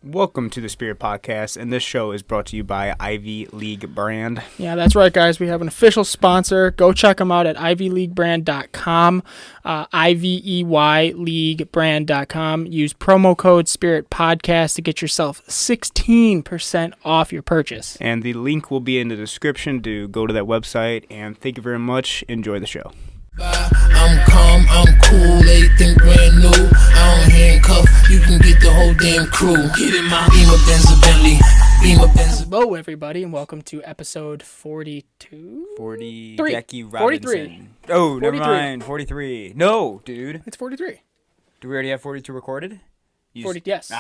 Welcome to the Spirit Podcast, and this show is brought to you by Ivy League Brand. Yeah, that's right, guys. We have an official sponsor. Go check them out at ivyleaguebrand.com, ivyleaguebrand.com. Use promo code Spirit Podcast to get yourself 16% off your purchase. And the link will be in the description to go to that website, and thank you very much. Enjoy the show. I'm calm, I'm cool, everything brand new. I don't handcuff, you can get the whole damn crew. Get in my Beamer, Benz, Bentley, Beamer, Benz. Hello, everybody, and welcome to episode 42? 40, Three. Jackie Robinson. 43. Oh, never 43. mind, 43. No, dude. It's 43. Do we already have 42 recorded? 40, yes.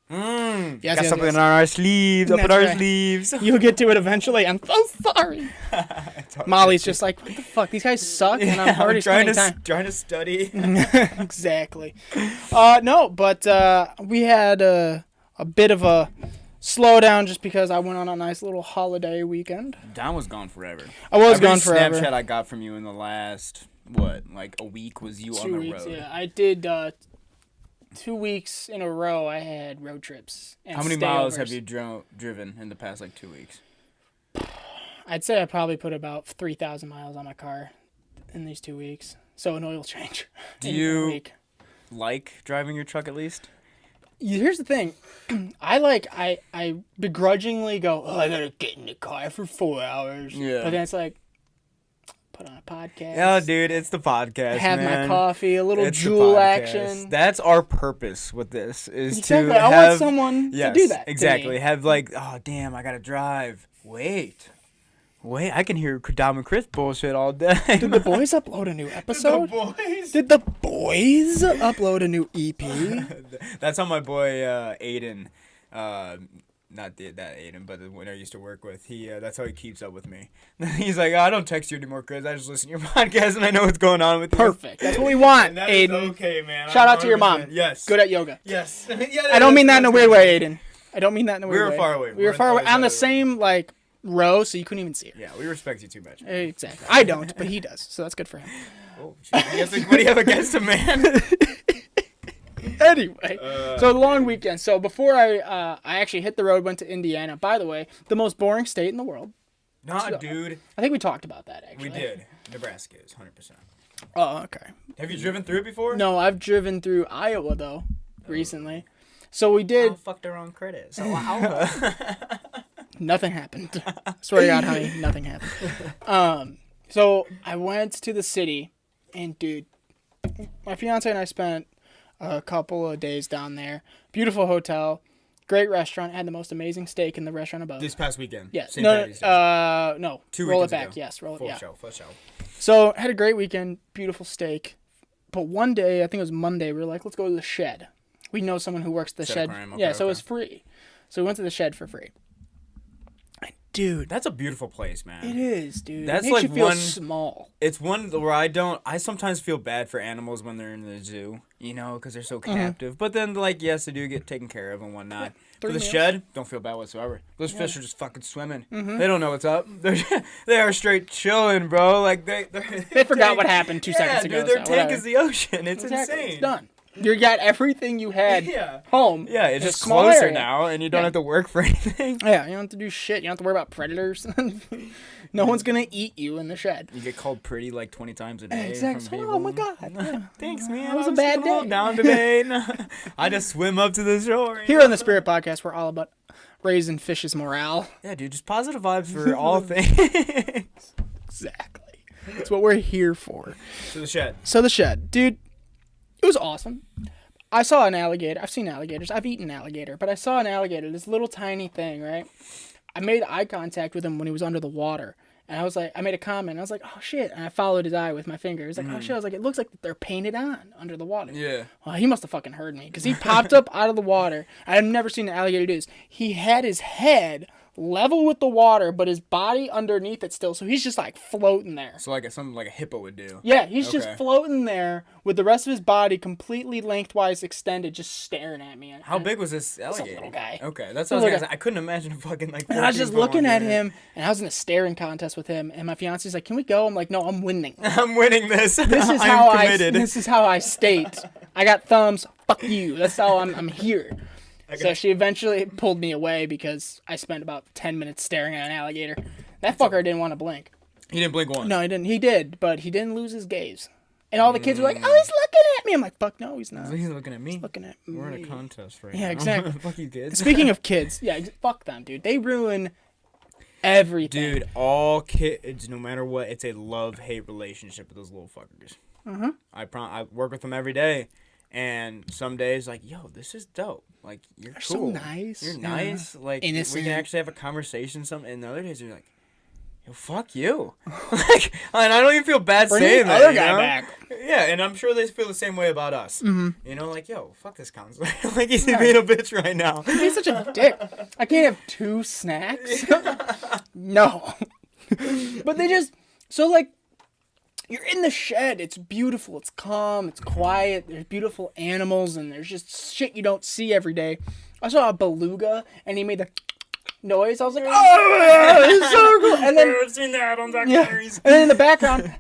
Yes, got something on our sleeves, up in That's our right. sleeves. You'll get to it eventually. I'm so sorry. It's all Molly's right. just like, what the fuck? These guys suck, and I'm already trying spending to time. trying to study. Exactly. No, but we had a bit of a slowdown just because I went on a nice little holiday weekend. Don was gone forever. I was Every gone forever. Snapchat I got from you in the last like a week was you on 2 the weeks, road. yeah. I did 2 weeks in a row. I had road trips. And How many miles stayovers. have you driven in the past 2 weeks? I'd say I probably put about 3,000 miles on my car in these 2 weeks. So an oil change. Do in a you week. like driving your truck at least? Here's the thing. I begrudgingly go, oh, I gotta get in the car for 4 hours. Yeah. But then it's like, put on a podcast. Yeah, dude, it's the podcast. Have man. my coffee, a little It's the jewel podcast. action. That's our purpose with this is Exactly. to I have want someone yes, to do that. to exactly. me. Have like, oh damn, I gotta drive. Wait, I can hear Dom and Chris bullshit all day. Did the boys upload a new episode? boys. Did the boys upload a new EP? That's how my boy Aiden, not that Aiden, but the one I used to work with. He that's how he keeps up with me. He's like, I don't text you anymore, Chris. I just listen to your podcast and I know what's going on with you. Perfect. That's what we want, And that is Aiden. okay, man. Shout I'm out to your mom. 100%. Yes. Good at yoga. Yes. I don't mean that in a weird way, Aiden. I don't mean that in a We weird were way. far away. We were far away. on On the the other same, row, so you couldn't even see her. Yeah, we respect you too much. Exactly. I don't, but he does, so that's good for him. Oh, shit. What do you have against him, man? Anyway, so the long weekend. So before I actually hit the road, went to Indiana. By the way, the most boring state in the world. Nah, dude. I think we talked about that, actually. We did. Nebraska is 100%. Oh, okay. Have you driven through it before? No, I've driven through Iowa, though, recently. So we did. fucked our own credit. So Nothing happened. Swear to God, honey, nothing happened. So I went to the city, and dude, my fiance and I spent a couple of days down there. Beautiful hotel, great restaurant. Had the most amazing steak in the restaurant above. This past weekend. Yes. St. No, Patty's Day. no. 2 Roll it weekends back. ago. Yes, roll it. Full Yeah. show. Full show. So had a great weekend. Beautiful steak. But one day, I think it was Monday, we were like, let's go to the shed. We know someone who works at the Shed shed. aquarium, Yeah, okay, so it was okay. free. So we went to the shed for free. And dude, That's a beautiful place, man. it is, dude. That's it makes like you feel one- small. It's one where I sometimes feel bad for animals when they're in the zoo, because they're so captive. But then, yes, they do get taken care of and whatnot. For 3 the meals. shed, don't feel bad whatsoever. Those fish are just fucking swimming. They don't know what's up. They are straight chilling, bro. They forgot what happened 2 seconds ago. Dude, their so tank whatever. is the ocean. It's Exactly. insane. It's done. You got everything you had Yeah. home. Yeah, it's in a just small closer area. now, and you don't Yeah. have to work for anything. Yeah, you don't have to do shit. You don't have to worry about predators. No one's gonna eat you in the shed. You get called pretty 20 times a day. Exactly. From Oh my people. God. Yeah. Thanks, man. That was a I'm bad just feeling a little day. down today. I just swim up to the shore. Here on the Spirit Podcast, we're all about raising fish's morale. Yeah, dude, just positive vibes for all things. Exactly. That's what we're here for. To the shed. So the shed, dude, it was awesome. I saw an alligator. I've seen alligators. I've eaten alligator, but I saw an alligator, this little tiny thing, right? I made eye contact with him when he was under the water. And I was like, I made a comment. I was like, oh shit. And I followed his eye with my finger. He was like, oh shit. I was like, it looks like they're painted on under the water. Yeah. Well, he must have fucking heard me because he popped up out of the water. I've never seen an alligator do this. He had his head level with the water, but his body underneath it still. So he's just like floating there. So something like a hippo would do. Yeah, he's just Okay. floating there with the rest of his body completely lengthwise extended, just staring at me. How big was this alligator? little guy. Okay, that's a what I was little gonna say. I couldn't imagine a fucking And I was just 14-foot looking one at there. him, and I was in a staring contest with him. And my fiance's like, "Can we go?" I'm like, "No, I'm winning. I'm winning this. This is I'm how committed. This is how I state. I got thumbs. Fuck you. That's how I'm here." So she eventually pulled me away because I spent about 10 minutes staring at an alligator. That fucker didn't want to blink. He didn't blink once. No, he didn't. He did, but he didn't lose his gaze. And all the kids were like, "Oh, he's looking at me." I'm like, "Fuck no, he's not. He's looking at me. He's looking at me." We're in a contest right now. Yeah, exactly. Fuck you, kids. Speaking of kids, yeah, fuck them, dude. They ruin everything. Dude, all kids, no matter what, it's a love-hate relationship with those little fuckers. Mm-hmm. I work with them every day, and some days, like, yo, this is dope. Like, you're They're cool. so nice. You're Yeah. nice. Like, Innocent. we can actually have a conversation. And the other days, you're like, yo, fuck you. Like, and I don't even feel bad Bring saying the that. other you guy know? back. Yeah, and I'm sure they feel the same way about us. Mm-hmm. You know, like, yo, fuck this counselor. Like, he's being a bitch right now. He's such a dick. I can't have 2 snacks. No. But they just like you're in the shed. It's beautiful. It's calm. It's quiet. There's beautiful animals, and there's just shit you don't see every day. I saw a beluga, and he made the noise. I was like, oh, it's so cool. And then I've seen that on documentaries. And then in the background,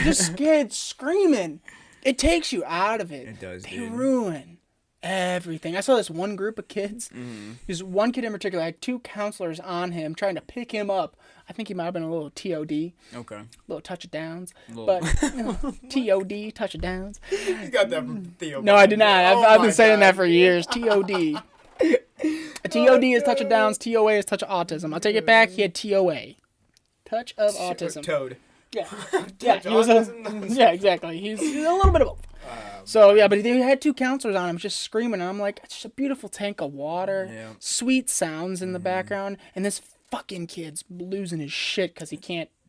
just kids screaming. It takes you out of it. It does, They dude. ruin everything. I saw this one group of kids. This one kid in particular had 2 counselors on him trying to pick him up. I think he might have been a little TOD. Okay. Little touch of downs. Little- But TOD, touch of downs. You got that from Theo. No, I did not. I've my been saying God. that for years. TOD. A TOD is touch of downs. TOA is touch of autism. I'll take it back. He had TOA. Touch of autism. Toad. Yeah. Yeah, he was autism. yeah, exactly. He's a little bit of both. So, yeah, but they had 2 counselors on him just screaming, and I'm like, it's just a beautiful tank of water, Yeah. sweet sounds in the background, and this fucking kid's losing his shit because he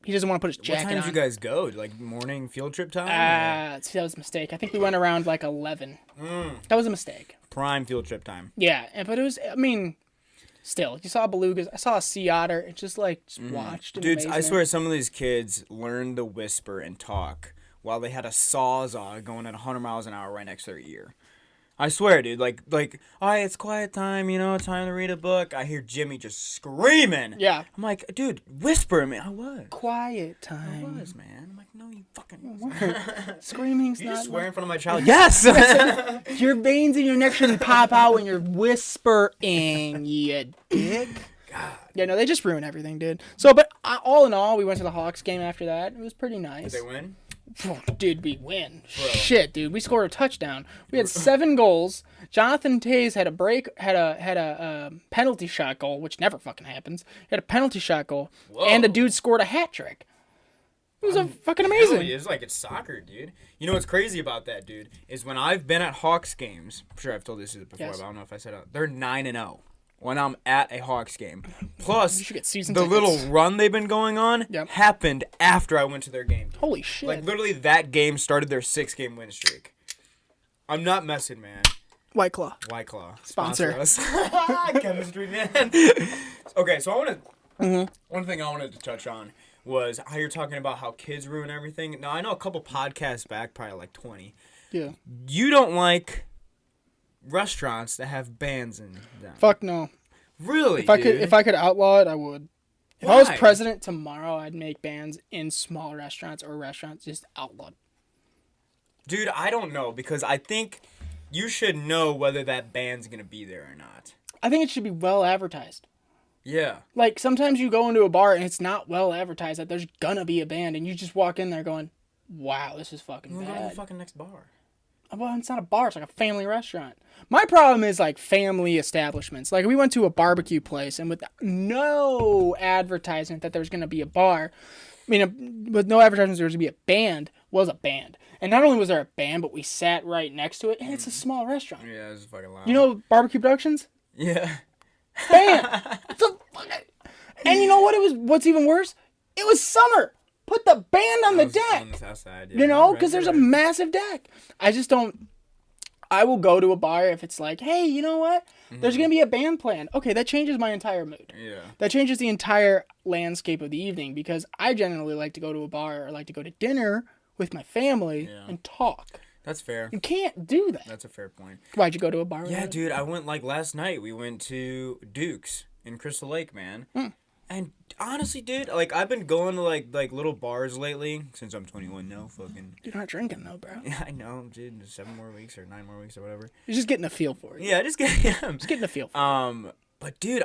doesn't want to put his What jacket time did on. you guys go? Like morning field trip time? See, that was a mistake. I think we went around like 11. That was a mistake. Prime field trip time. Yeah, but it was, I mean, still, you saw belugas. I saw a sea otter. It just watched. in Dudes, I amazement. swear some of these kids learned to whisper and talk while they had a sawzall going at 100 miles an hour right next to their ear. I swear, dude. Like, all right, it's quiet time, time to read a book. I hear Jimmy just screaming. Yeah. I'm like, dude, whisper, man. I was. Quiet I time. was, man. I'm like, no, you fucking. Screaming's You not. just swear in front of my child. Yes! Your veins in your neck shouldn't pop out when you're whispering, you dick. God. Yeah, no, they just ruin everything, dude. So, but all in all, we went to the Hawks game after that. It was pretty nice. Did they win? Dude, we win. Shit, dude, we scored a touchdown. We had 7 goals. Jonathan Tays had a penalty shot goal, which never fucking happens. He had a penalty shot goal, and a dude scored a hat trick. It was fucking amazing. It's like it's soccer, dude. You know what's crazy about that, dude, is when I've been at Hawks games. I'm sure I've told this before, Yes. but I don't know if I said it. They're 9-0 when I'm at a Hawks game. Plus, You should get season the tickets. little run they've been going on Yep. happened after I went to their game. Holy shit. Like literally, that game started their 6-game win streak. I'm not messing, man. White Claw. White Claw Sponsor. us. Chemistry, man. Okay, so one thing I wanted to touch on was how you're talking about how kids ruin everything. Now I know a couple podcasts back, probably like 20. Yeah. You don't like restaurants that have bands in them. Fuck no. Really? If I could outlaw it, I would. If I was Why? president tomorrow, I'd make bans in small restaurants or restaurants just outlawed. Dude, I don't know because I think you should know whether that band's gonna be there or not. I think it should be well advertised. Yeah. Like, sometimes you go into a bar and it's not well advertised that there's gonna be a band, and you just walk in there going, wow, this is fucking We'll go to the bad. fucking next bar. Well, it's not a bar, it's like a family restaurant. My problem is, like, family establishments. Like, we went to a barbecue place, and with no advertisement that there was gonna be a bar, I mean, with no advertisement there was gonna be a band, was a band. And not only was there a band, but we sat right next to it, and it's a small restaurant. Yeah, this is fucking loud. You know Barbecue Productions? Yeah. Bam! And you know what? What's even worse? It was summer. Put the band on the deck. On the south side, yeah. You know, Right, because there's a right. massive deck. I just don't. I will go to a bar if it's like, hey, you know what? There's gonna be a band planned. Okay, that changes my entire mood. Yeah. That changes the entire landscape of the evening because I generally like to go to a bar or like to go to dinner with my family and talk. That's fair. You can't do that. That's a fair point. Why'd you go to a bar? Yeah, dude, I went like last night. We went to Duke's in Crystal Lake, man. And And honestly, dude, like I've been going to like little bars lately since I'm 21 now. Fucking. You're not drinking though, bro. Yeah, I know, dude. 7 more weeks or 9 more weeks or whatever. You're just getting a feel for it. Yeah, just getting. Just getting a feel for it. But dude,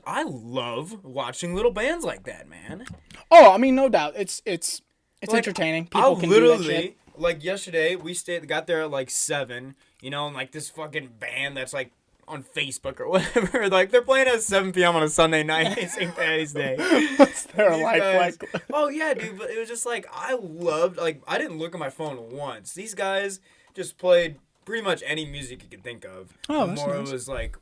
I love watching little bands like that, man. Oh, I mean, no doubt. It's Like, entertaining. People I'll can do that literally shit. like yesterday we got there at like 7, you know, and like this fucking band that's like on Facebook or whatever, like they're playing at 7 p.m. on a Sunday night, St. Patty's Day. What's their These life guys- like? Oh yeah, dude, but it was just like I loved like I didn't look at my phone once. These guys just played pretty much any music you could think of. Oh, that's More nice. it was like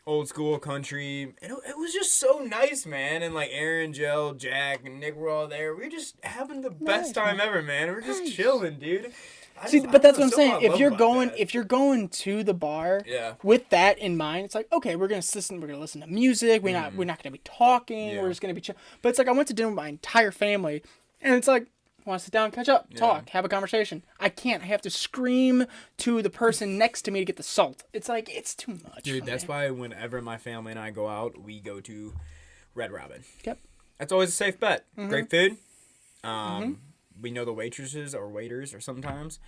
old school country. It was just so nice, man. And like Aaron, Jill, Jack, and Nick were all there. We were just having the best time ever, man. We're just chilling, dude. See, but that's what I'm saying. If you're going to the bar Yeah. with that in mind, it's like, okay, we're gonna listen to music. We're not gonna be talking. Yeah. We're just gonna be chill. But it's like I went to dinner with my entire family, and it's like, want to sit down, catch up, talk, have a conversation. I can't. I have to scream to the person next to me to get the salt. It's like it's too much. Dude, for that's me. why whenever my family and I go out, we go to Red Robin. Yep. That's always a safe bet. Great food. We know the waitresses or waiters or sometimes.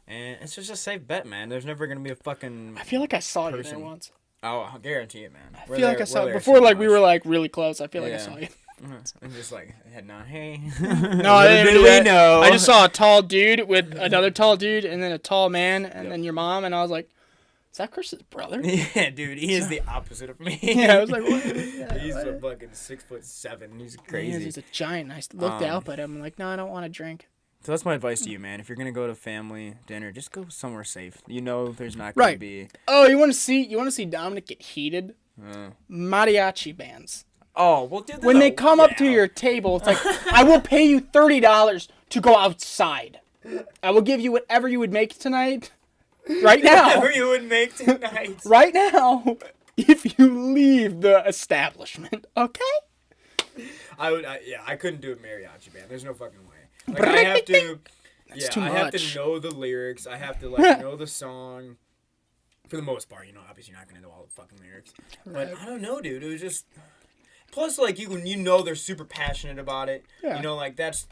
And it's just a safe bet, man. There's never going to be a fucking... I feel like I saw you there person. once. Oh, I guarantee it, man. I feel like I saw before. Like we were like really close. I feel like I saw you. I'm just like heading on. Hey. No, I didn't do we that. know. I just saw a tall dude with another tall dude, and then a tall man, and then your mom, and I was like, "Is that Chris's brother?" Yeah, dude, he is the opposite of me. Yeah, I was like, "What?" Yeah, He's what? a fucking 6'7". He's He crazy. is, he's a giant. I looked up at him. I'm like, "No, I don't want to drink." So that's my advice to you, man. If you're gonna go to family dinner, just go somewhere safe. You know, there's not gonna Right. be. Oh, you want to see Dominic get heated? Mariachi bands. Oh, well, dude. When they come up to your table, it's like, I will pay you $30 to go outside. I will give you whatever you would make tonight. Right now. whatever you would make tonight. Right now. If you leave the establishment, okay? I couldn't do a mariachi band. There's no fucking way. Like I have to. That's too I have much. to know the lyrics. I have to like know the song. For the most part, you know, obviously you're not gonna know all the fucking lyrics. But I don't know, dude. It was just. Plus, like you know, they're super passionate about it. Yeah. You know, like that's.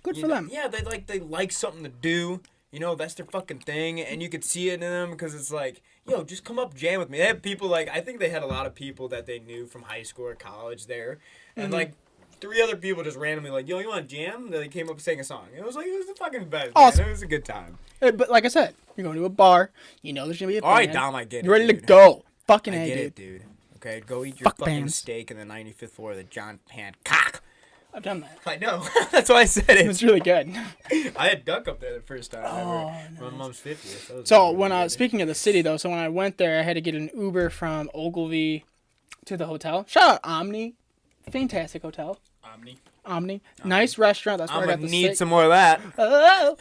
Good you for know, them. Yeah, they like something to do. You know, that's their fucking thing, and you could see it in them because it's like, yo, just come up jam with me. They have people like I think they had a lot of people that they knew from high school or college there, and like 3 other people just randomly like, yo, you want to jam? They came up and sang a song. It was the fucking best. Awesome. Man. It was a good time. But like I said, you're going to a bar. You know there's going to be a band. All right, Dom, I get it. You're ready to dude. go. Fucking I A, get dude. it, dude. Okay, go eat your Fuck fucking bands. steak in the 95th floor of the John Hancock. I've done that. I know. That's why I said it. It's really good. I had duck up there the first time Oh, ever. My mom's 50th. That was So really when good. speaking of the city though, so when I went there, I had to get an Uber from Ogilvy to the hotel. Shout out Omni, fantastic hotel. Omni, nice restaurant. That's where I'm I gonna got the need steak. some more of that. Oh.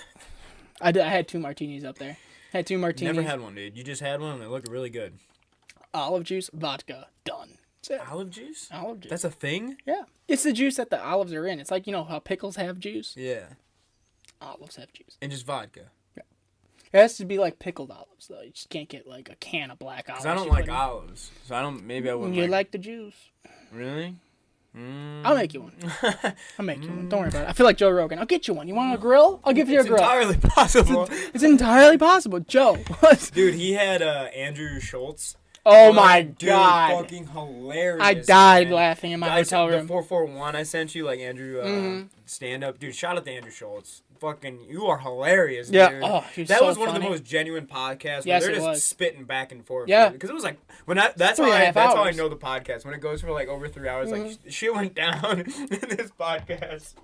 I had 2 martinis up there. Had 2 martinis. Never had one, dude. You just had one and they look really good. Olive juice, vodka, done. That's it. Olive juice? Olive juice. That's a thing? Yeah, it's the juice that the olives are in. It's like, you know how pickles have juice. Yeah. Olives have juice. And just vodka. It has to be like pickled olives though. You just can't get like a can of black olives. Because I don't you like put in. olives. So I don't, maybe I wouldn't You like. like the juice? Really? I'll make you one. I'll make you one. Don't worry about it. I feel like Joe Rogan. I'll get you one. You want a grill? I'll give you a It's grill. entirely possible. It's entirely possible. Joe. What? Dude, he had Andrew Schultz. Oh my Dude, god. fucking hilarious. I died man. laughing in my Guys, hotel the room. 441 I sent you, like Andrew stand up. Dude, shout out to Andrew Schultz. Fucking, you are hilarious, Yeah. dude. Oh, he's that so was one of funny. the most genuine podcasts. Yes, where it they're just was. spitting back and forth. Yeah. Because it was like that's 3.5 how I hours. know the podcast when it goes for like over 3 hours. Like shit went down in this podcast.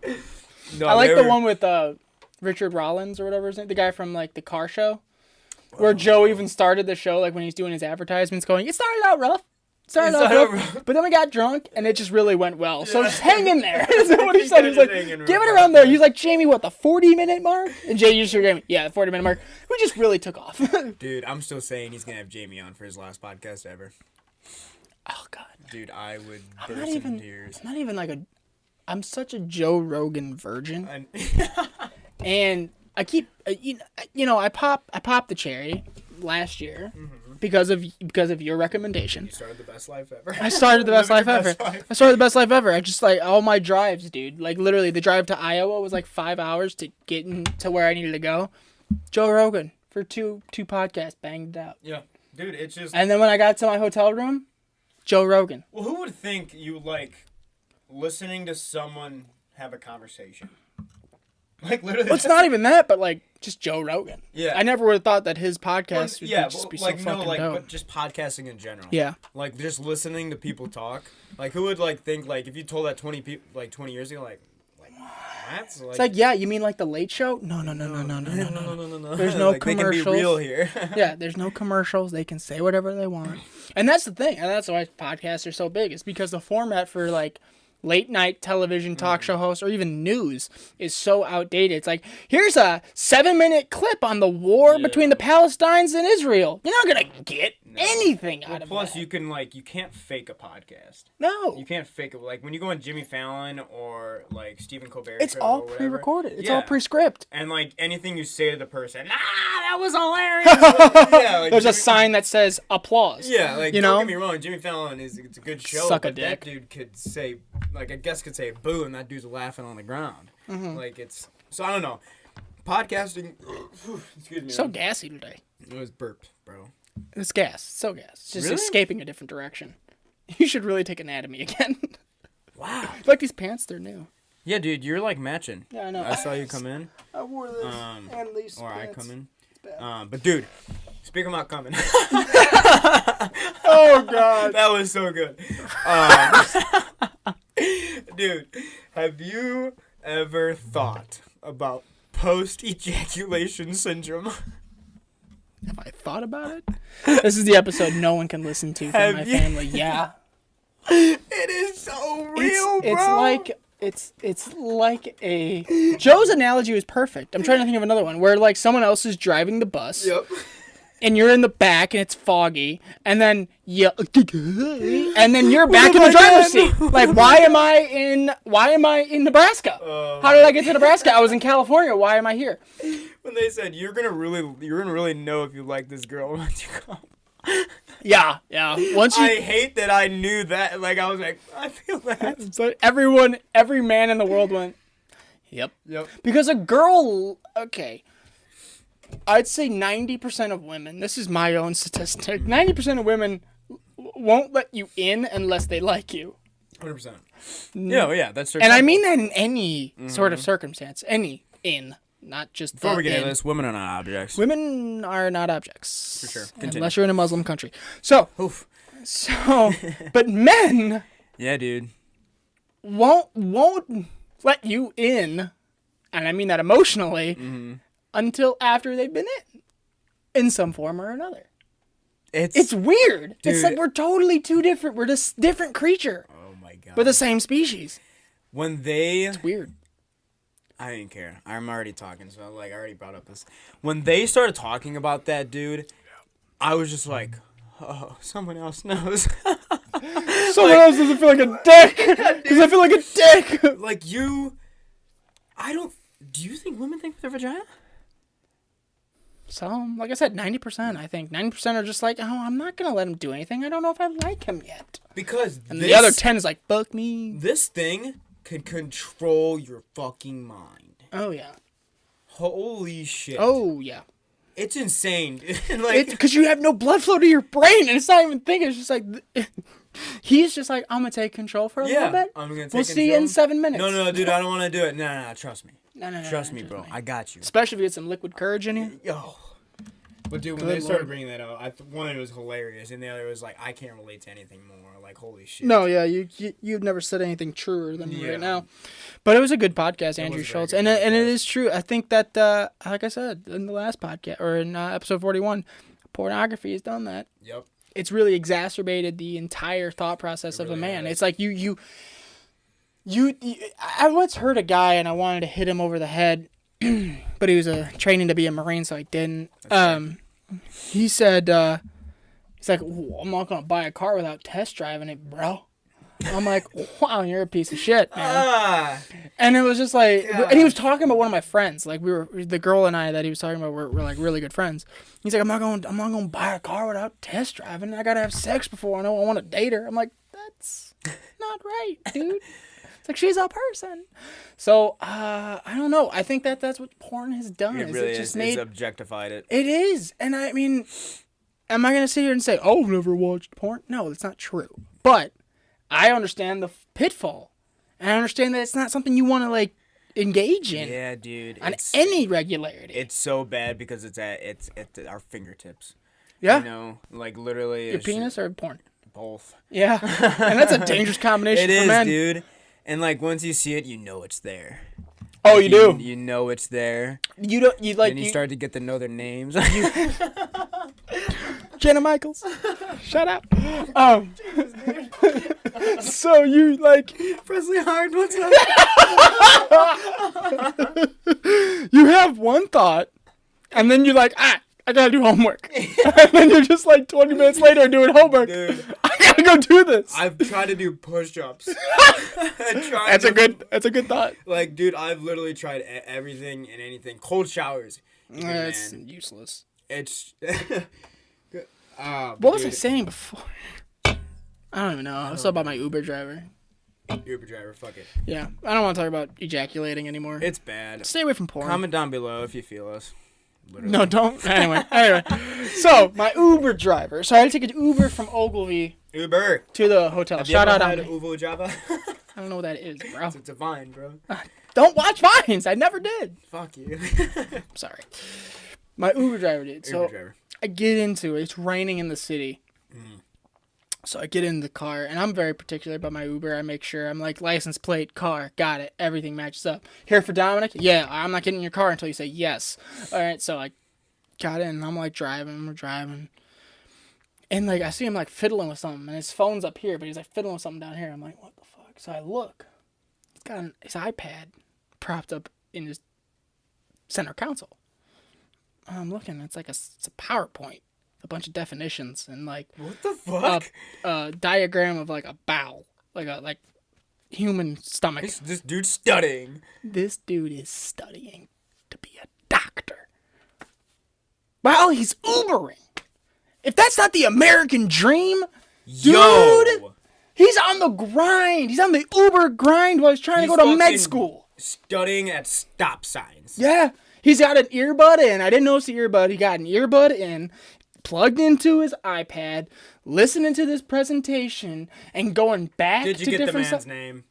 No, I like they the were- one with Richard Rollins or whatever his name, the guy from like the car show, where Joe even started the show, like when he's doing his advertisements, going, "It started out rough, started out rough, but then we got drunk and it just really went well. So just hang in there." That's what he said. He was like, Hang in "Give it real around fast. there." He's like, "Jamie, what, the 40-minute mark?" And Jay just gave me, "Yeah, the 40-minute mark." We just really took off. Dude, I'm still saying he's gonna have Jamie on for his last podcast ever. Oh God, Dude, I would not burst even. into tears. I'm not even like a. I'm such a Joe Rogan virgin. And And I keep, you know, I popped the cherry last year, because of your recommendation. You started the best life ever. I started the best life Living your ever. best life. I started the best life ever. I just like all my drives, dude. Like literally, the drive to Iowa was like 5 hours to get to where I needed to go. Joe Rogan for two podcasts banged out. Yeah, dude, it's just. And then when I got to my hotel room, Joe Rogan. Well, who would think you like listening to someone have a conversation? Like literally. Well, it's not even that, but like just Joe Rogan. Yeah. I never would have thought that his podcast would yeah, just be like so fucking dope. but just podcasting in general. Yeah. Like just listening to people talk. Like who would like think like if you told that 20 people like 20 years ago like what? It's like, yeah, you mean like the Late Show? No. No. There's no like, commercials. They can be real here. Yeah, there's no commercials. They can say whatever they want. And that's the thing. And that's why podcasts are so big. It's because the format for like late night television talk show hosts or even news is so outdated. It's like, here's a 7-minute clip on the war between the Palestinians and Israel. You're not going to get anything out of Plus, that. you can't fake a podcast. No. You can't fake it. Like when you go on Jimmy Fallon or like Stephen Colbert. It's show all or whatever, pre-recorded. It's all pre-script. And like anything you say to the person, that was hilarious. Yeah, like, There's a sign that says applause. Yeah, like you don't know? get me wrong, Jimmy Fallon it's a good show, Suck a but that dick. dude could say like a guest could say boo and that dude's laughing on the ground. Mm-hmm. Like it's so I don't know. Podcasting excuse me. So gassy today. It was burped, bro. It's gas. It's so gas. It's just Really? escaping a different direction. You should really take anatomy again. Wow. Like these pants, they're new. Yeah, dude, you're like matching. Yeah, I know. I saw you come in. I wore this and these Or I pants. come in. But dude, speaking about coming. Oh, God. That was so good. Dude, have you ever thought about post-ejaculation syndrome? Have I thought about it? This is the episode no one can listen to from Have my you- family. Yeah. It is so real, It's like a... Joe's analogy was perfect. I'm trying to think of another one where like someone else is driving the bus. Yep. And you're in the back and it's foggy, and then and then you're back in the driver's seat. Like, why am I in Nebraska? How did I get to Nebraska? I was in California. Why am I here? When they said you're gonna really know if you like this girl once you come. Yeah. Once you, I hate that I knew that. Like I was like, I feel that. so every man in the world went, yep. Because a girl, okay, I'd say 90% of women. This is my own statistic. 90% of women won't let you in unless they like you. 100%. Yeah, that's true. And I mean that in any sort of circumstance. Not just Before we get in. into this, women are not objects. Women are not objects. For sure. Continue. Unless you're in a Muslim country. So, Oof. but men Yeah, dude. won't let you in, and I mean that emotionally, until after they've been in some form or another. It's weird. Dude. It's like we're totally two different. We're just different creature. Oh my god. We're the same species. When they It's weird. I didn't care. I'm already talking, so like I already brought up this. When they started talking about that dude, I was just like, oh, someone else knows. Someone else doesn't feel like a dick. Because I feel like a dick. Like do you think women think with their vagina? So, like I said, 90%, I think. 90% are just like, oh, I'm not going to let him do anything. I don't know if I like him yet. Because And the other 10 is like, fuck me. This thing can control your fucking mind. Oh, yeah. Holy shit. Oh, yeah. It's insane. Like, Because you have no blood flow to your brain, and it's not even thinking. It's just like, he's just like, I'm going to take control for a little bit. I'm gonna take We'll see you in 7 minutes. No, dude, I don't want to do it. No, trust me. No, Trust me, bro. I got you. Especially if you get some liquid courage in you. Yo. But dude, when Good they started Lord. bringing that up, one it was hilarious, and the other was like, I can't relate to anything more. Like, holy shit. No, yeah, you've never said anything truer than Yeah. right now. But it was a good podcast, Andrew was a very Schultz, good and it podcast. is true. I think that, like I said in the last podcast or in episode 41, pornography has done that. Yep. It's really exacerbated the entire thought process of a really man. has. It's like you. I once heard a guy and I wanted to hit him over the head, but he was training to be a Marine, so I didn't. He said, he's like, "Ooh, I'm not gonna buy a car without test driving it, bro." I'm like, wow, you're a piece of shit, man. Ah, And it was just like, God. and he was talking about one of my friends. Like the girl and I that he was talking about were like really good friends. He's like, I'm not going to buy a car without test driving. I gotta have sex before I know I want to date her. I'm like, that's not right, dude. It's like, she's a person. So I don't know. I think that's what porn has done. it really is. It's objectified it. It is, and I mean, am I gonna sit here and say, oh, I've never watched porn? No, that's not true. But I understand the pitfall, and I understand that it's not something you want to like engage in. Yeah, dude. On any regularity. It's so bad because it's at our fingertips. Yeah. You know, like literally. Your penis or porn? Both. Yeah. And that's a dangerous combination It for is, men. dude. And like once you see it, you know it's there. Oh, you do. You know it's there. You don't. You like. And you start to get to know their names. Jenna Michaels. Shut up. So you like Presley Hard, what's up? you have one thought, and then you're like, I gotta do homework, and then you're just like 20 minutes later doing homework. Dude, I gotta go do this. I've tried to do push-ups. That's a good thought. Like, dude, I've literally tried everything and anything. Cold showers. It's Man, useless. it's. What was I saying before? I don't even know. I was talking about my Uber driver. Uber driver, fuck it. Yeah, I don't want to talk about ejaculating anymore. It's bad. Stay away from porn. Comment down below if you feel us. Literally. No, don't. Anyway. So, my Uber driver. So, I had to take an Uber from Ogilvy Uber. to the hotel. Have Shout you out ever on had Uvo Java? I don't know what that is, bro. It's a vine, bro. Don't watch Vines. I never did. Fuck you. Sorry. My Uber driver did. So, Uber driver. I get into it. It's raining in the city. So I get in the car, and I'm very particular about my Uber. I make sure I'm like, license plate, car, got it. Everything matches up. Here for Dominic? Yeah, I'm not getting in your car until you say yes. All right, so I got in, and I'm like we're driving. And like I see him like fiddling with something, and his phone's up here, but he's like fiddling with something down here. I'm like, what the fuck? So I look. He's got his iPad propped up in his center console. I'm looking, it's like it's a PowerPoint. A bunch of definitions and like What the fuck? a diagram of like a bowel, like human stomach. This dude's studying. This dude is studying to be a doctor while he's Ubering. If that's not the American dream, dude, Yo! he's on the grind. He's on the Uber grind while he's trying to go to med fucking school. Studying at stop signs. Yeah, he's got an earbud in. I didn't notice the earbud. He got an earbud in. Plugged into his iPad, listening to this presentation, and going back to different Did you get the man's name?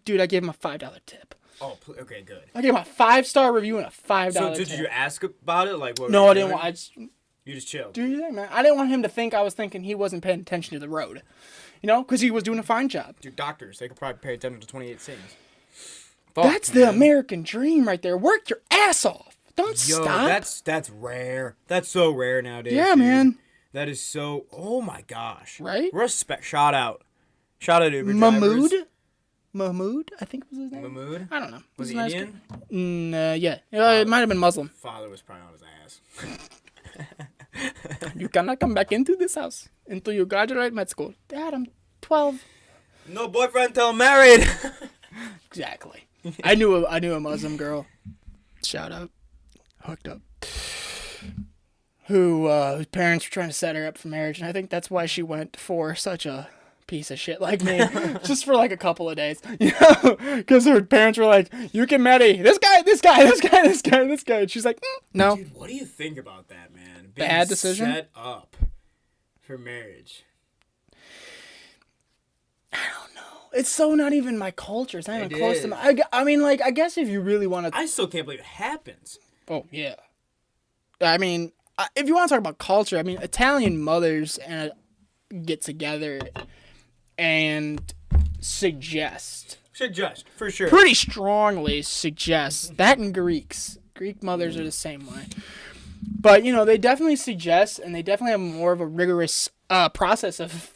Dude, I gave him a $5 tip. Oh, okay, good. I gave him a 5-star review and a $5 So tip. did you ask about it? Like, what? No, were I you didn't doing? want. You just chilled. Do your thing, man. I didn't want him to think I was thinking he wasn't paying attention to the road. You know, because he was doing a fine job. Dude, doctors, they could probably pay attention to 28 things. That's the American dream right there. Work your ass off. Don't stop. That's rare. That's so rare nowadays. Yeah, dude. man. That is so. Oh my gosh. Right? Respect. Shout out Uber drivers. Mahmood, I think was his name. Mahmood? I don't know. Was he nice Indian? guy. Yeah. It might have been Muslim. Father was probably on his ass. You cannot come back into this house until you graduate med school. Dad, I'm 12. No boyfriend till married. Exactly. I knew a Muslim girl. Shout out. Hooked up. Whose parents were trying to set her up for marriage, and I think that's why she went for such a piece of shit like me, just for like a couple of days, you know, because her parents were like, "You can marry this guy," and she's like, "No." Dude, what do you think about that, man? Bad decision? Set up for marriage. I don't know. It's so not even my culture. It's not even It close is. to my. I mean, like, I guess if you really want to. I still can't believe it happens. Oh yeah. I mean, if you want to talk about culture, I mean, Italian mothers get together and suggest For sure. pretty strongly suggest that, and Greek mothers are the same way. But you know, they definitely suggest, and they definitely have more of a rigorous process of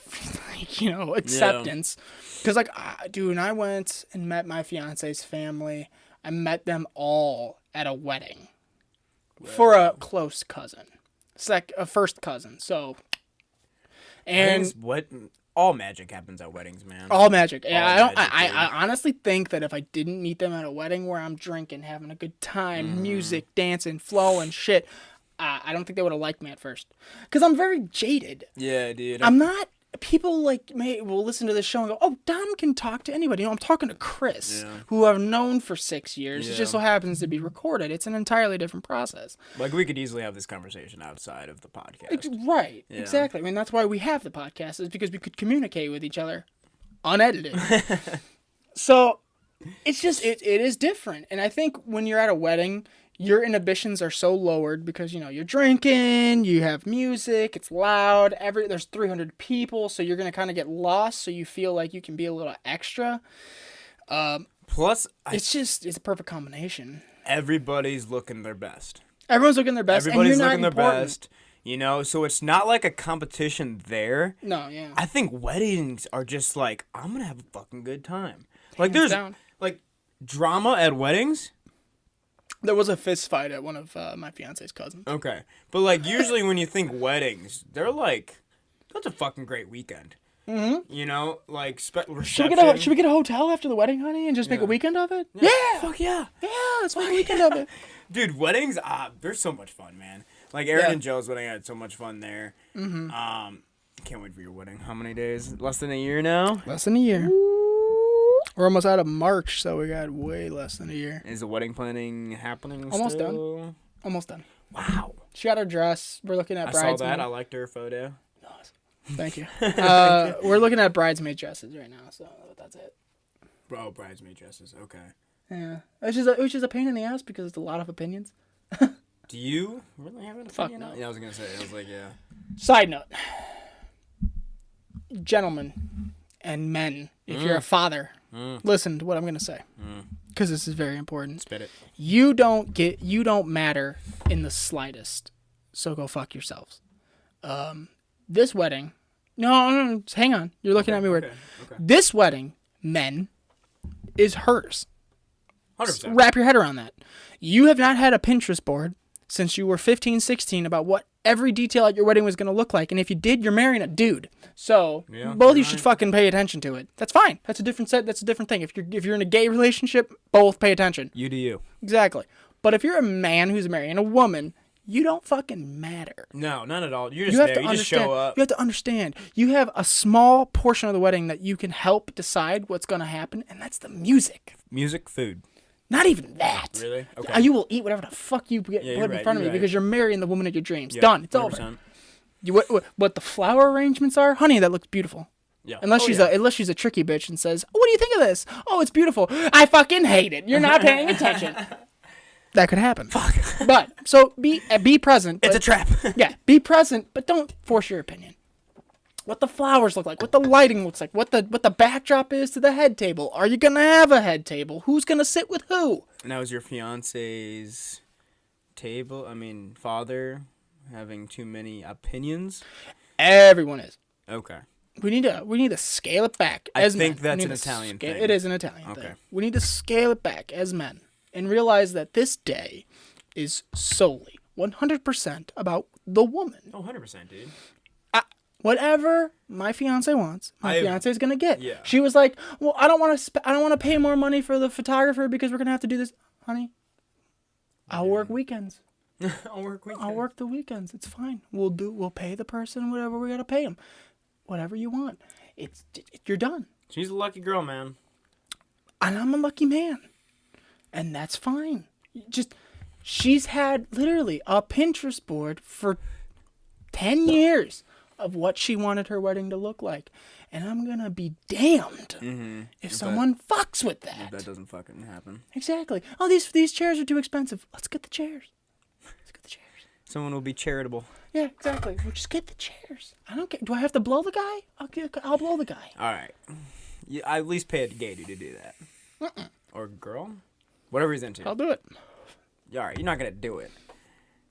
like, you know, acceptance. Because like, dude, I went and met my fiance's family. I met them all at a wedding for a close cousin. It's like a first cousin. So And what all magic happens at weddings, man. all magic. Yeah, All magic, I dude. honestly think that if I didn't meet them at a wedding where I'm drinking, having a good time, music, dancing, flowing, shit, I don't think they would have liked me at first. Because I'm very jaded. Yeah, dude. I'm not. People will listen to this show and go, "Oh, Dom can talk to anybody." I'm talking to Chris, who I've known for 6 years. It just so happens to be recorded. It's an entirely different process. Like, we could easily have this conversation outside of the podcast. Right. Exactly. I mean, that's why we have the podcast, is because we could communicate with each other unedited. So it's just it is different. And I think when you're at a wedding, your inhibitions are so lowered because, you're drinking, you have music, it's loud, there's 300 people, so you're going to kind of get lost, so you feel like you can be a little extra. Plus, It's a perfect combination. everybody's looking their best. Everyone's looking their best, Everybody's and you're looking not their important. best, so it's not like a competition there. No, yeah. I think weddings are just like, I'm going to have a fucking good time. Like, Hands there's, down. like, drama at weddings. There was a fist fight at one of my fiance's cousins. Okay. But, like, usually when you think weddings, they're like, that's a fucking great weekend. Mm-hmm. Like, reception. Should we get a hotel after the wedding, honey, and just make a weekend of it? Yeah. Fuck yeah. Yeah, let's make a weekend of it. Dude, weddings, they're so much fun, man. Like, Aaron and Joe's wedding, I had so much fun there. Mm-hmm. Can't wait for your wedding. How many days? Less than a year now? Less than a year. We're almost out of March, so we got way less than a year. Is the wedding planning happening Almost still? done. Almost done. Wow. She got her dress. We're looking at I bridesmaid. saw that. I liked her photo. Thank you. We're looking at bridesmaid dresses right now, so that's it. Bro, bridesmaid dresses. Okay. Yeah, which is a pain in the ass because it's a lot of opinions. Do you really have an Fuck opinion? no. Yeah, I was going to say. I was like, yeah. Side note. Gentlemen and men, if you're a father, listen to what I'm going to say. Because this is very important. Spit it. You don't matter in the slightest. So go fuck yourselves. This wedding, no, just hang on. You're looking at me weird. Okay. This wedding, men, is hers. 100%. Wrap your head around that. You have not had a Pinterest board since you were 15, 16 about what every detail at your wedding was going to look like. And if you did, you're marrying a dude. So both of you should fucking pay attention to it. That's fine. That's a different set. That's a different thing. If you're in a gay relationship, both pay attention. You do you. Exactly. But if you're a man who's marrying a woman, you don't fucking matter. No, not at all. You're just there. You just show up. You have to understand. You have a small portion of the wedding that you can help decide what's going to happen, and that's the music. Music, food. Not even that. Really? Okay. You will eat whatever the fuck you put in right, front of you're me because you're marrying the woman of your dreams. Yep, Done. It's 100%. over. What the flower arrangements are, honey, that looks beautiful. Yeah. Unless she's a tricky bitch and says, "What do you think of this? Oh, it's beautiful. I fucking hate it. You're not paying attention." That could happen. Fuck. But so be present. It's a trap. Yeah, be present, but don't force your opinion. What the flowers look like, what the lighting looks like, what the backdrop is to the head table. Are you gonna have a head table? Who's gonna sit with who? Now, is your fiance's father having too many opinions? Everyone is. Okay. We need to scale it back I as think men. that's We an need to Italian thing. It is an Italian Okay. thing. We need to scale it back as men and realize that this day is solely 100% about the woman. Oh, 100%, dude. Whatever my fiance wants, my fiance is gonna get. Yeah. She was like, "Well, I don't want to pay more money for the photographer because we're gonna have to do this, honey. I'll work weekends. I'll work weekends. I'll work the weekends. It's fine. We'll pay the person whatever we gotta pay him, whatever you want. You're done. She's a lucky girl, man. And I'm a lucky man, and that's fine. She's had literally a Pinterest board for 10 years of what she wanted her wedding to look like. And I'm going to be damned if someone fucks with that. That doesn't fucking happen. Exactly. Oh, these chairs are too expensive. Let's get the chairs. Someone will be charitable. Yeah, exactly. We'll just get the chairs. I don't care. Do I have to blow the guy? I'll blow the guy. All right. I at least pay a gay dude to do that. Or girl. Whatever he's into. I'll do it. All right, you're not going to do it.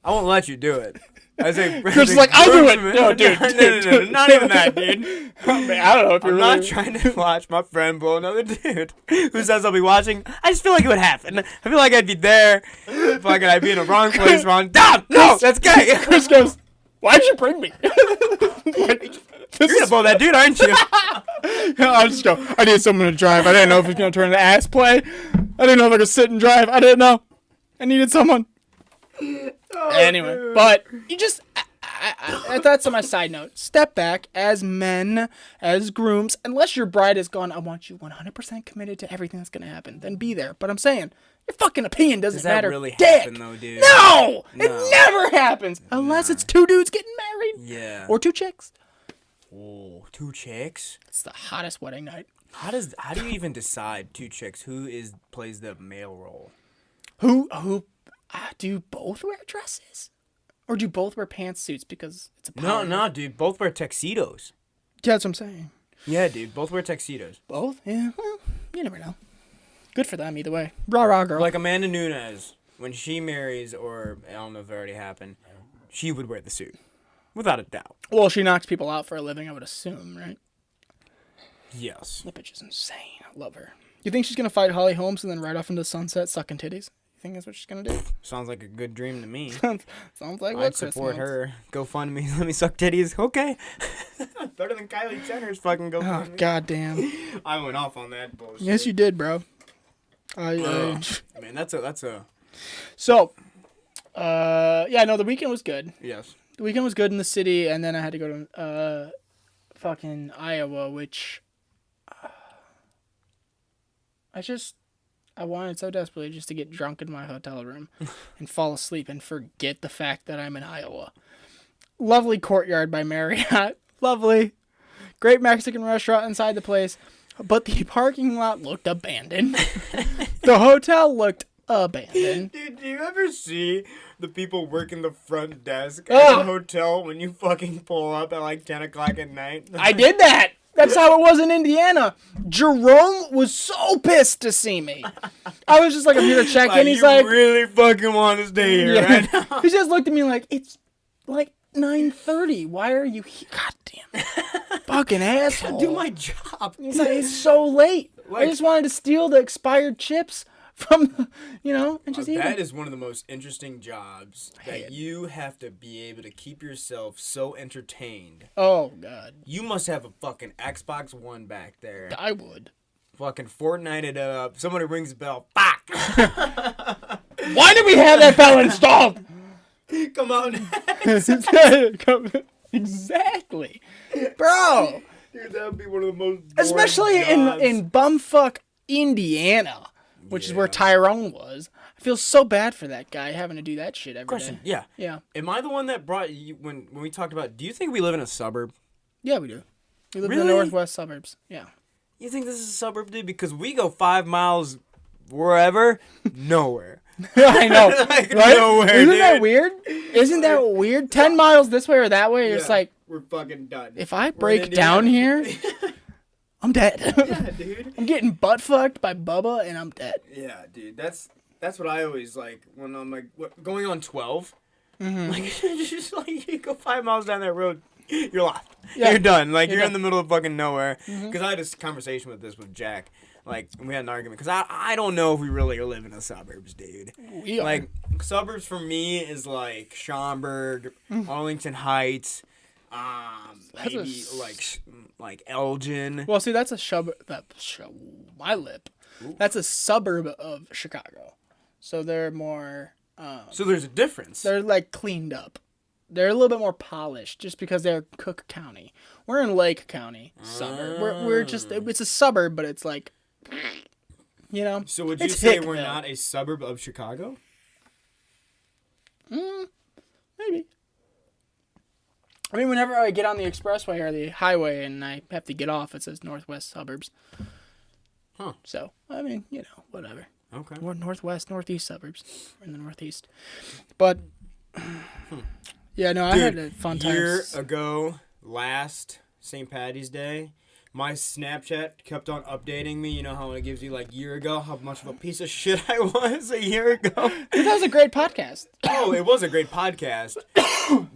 I won't let you do it. Chris is like, I'll do it. No, dude. No, not even that, dude. I don't know if you're I'm not trying to watch my friend blow another dude who says I'll be watching. I just feel like it would happen. I feel like I'd be there. Fucking, I'd be in the wrong place, wrong. Stop! No, that's gay. Chris goes, why'd you bring me? You're gonna blow that dude, aren't you? I'll just go. I need someone to drive. I didn't know if it's gonna turn into ass play. I didn't know if I could sit and drive. I didn't know. I needed someone. Anyway, dude. but you just. That's on my side note. Step back as men, as grooms. Unless your bride is gone, I want you 100% committed to everything that's gonna happen. Then be there. But I'm saying your fucking opinion doesn't Does that matter. really Dick. happen, though, dude? No, No. it never happens unless it's two dudes getting married. Yeah. Or two chicks. Oh, 2 chicks. It's the hottest wedding night. How do you even decide 2 chicks who plays the male role? Who do both wear dresses? Or do both wear pantsuits because it's a power? No, dude. Both wear tuxedos. Yeah, that's what I'm saying. Yeah, dude. Both wear tuxedos. Both? Yeah. Well, you never know. Good for them either way. Rah rah, girl. Like Amanda Nunes, when she marries, or I don't know if it already happened, she would wear the suit, without a doubt. Well, she knocks people out for a living, I would assume, right? Yes. That bitch is insane. I love her. You think she's gonna fight Holly Holmes and then ride off into the sunset sucking titties? You think that's what she's gonna do? Sounds like a good dream to me. Sounds like what I'd Chris support wants. her. GoFundMe, let me suck titties. Okay. Better than Kylie Jenner's fucking Oh GoFundMe. goddamn. I went off on that bullshit. Yes, you did, bro. Man, that's a. So, yeah, no, the weekend was good. Yes. The weekend was good in the city, and then I had to go to fucking Iowa, which I wanted so desperately just to get drunk in my hotel room and fall asleep and forget the fact that I'm in Iowa. Lovely courtyard by Marriott. Lovely. Great Mexican restaurant inside the place. But the parking lot looked abandoned. The hotel looked abandoned. Dude, do you ever see the people working the front desk at the Ugh. hotel when you fucking pull up at like 10 o'clock at night? I did that. That's how it was in Indiana. Jerome was so pissed to see me. I was just like, I'm here to check in. He's you like, really fucking want to stay here right now? He just looked at me like, it's like 9:30. Why are you here? God damn. Fucking asshole. Do my job. He's like, it's so late. I Like- just wanted to steal the expired chips from, and just eat That them. is one of the most interesting jobs that you have to be able to keep yourself so entertained. Oh, God. You must have a fucking Xbox One back there. I would. Fucking Fortnite it up. Somebody rings the bell. Fuck! Why did we have that bell installed? Come on. Exactly. Bro. Dude, that would be one of the most boring Especially jobs. in bumfuck Indiana, which is where Tyrone was. I feel so bad for that guy having to do that shit every day. Question. Yeah. Yeah. Am I the one that brought you when we talked about? Do you think we live in a suburb? Yeah, we do. We live in Really? the northwest suburbs. Yeah. You think this is a suburb, dude? Because we go 5 miles wherever, nowhere. I know. Like, Right? nowhere, Isn't dude. that weird? Isn't that weird? 10 miles this way or that way, it's Yeah, like, we're fucking done. if I We're in break down Indiana. here, I'm dead. Yeah, dude. I'm getting butt fucked by Bubba and I'm dead. Yeah, dude. That's what I always like when I'm like going on 12. Mm-hmm. Like just like you go 5 miles down that road, you're lost. Yeah. You're done. Like You're you're done. in the middle of fucking nowhere. Mm-hmm. Because I had this conversation with Jack. Like we had an argument because I don't know if we really live in the suburbs, dude. We are. Like suburbs for me is like Schaumburg, Arlington Heights, That's a maybe s- like Elgin. Well, see, that's a my lip. That's a suburb of Chicago. So they're more, So there's a difference. they're like cleaned up. They're a little bit more polished just because they're Cook County. We're in Lake County suburb. We're just, it's a suburb, but it's like, So would you it's say we're Hickville. not a suburb of Chicago? Maybe. I mean, whenever I get on the expressway or the highway and I have to get off, it says Northwest Suburbs. Huh. So, I mean, whatever. Okay. We're Northwest, Northeast suburbs. We're in the Northeast. But, yeah, no, I had a fun time. Year ago, last St. Patty's Day, my Snapchat kept on updating me. You know how it gives you like year ago how much of a piece of shit I was a year ago? Dude, that was a great podcast. Oh, it was a great podcast.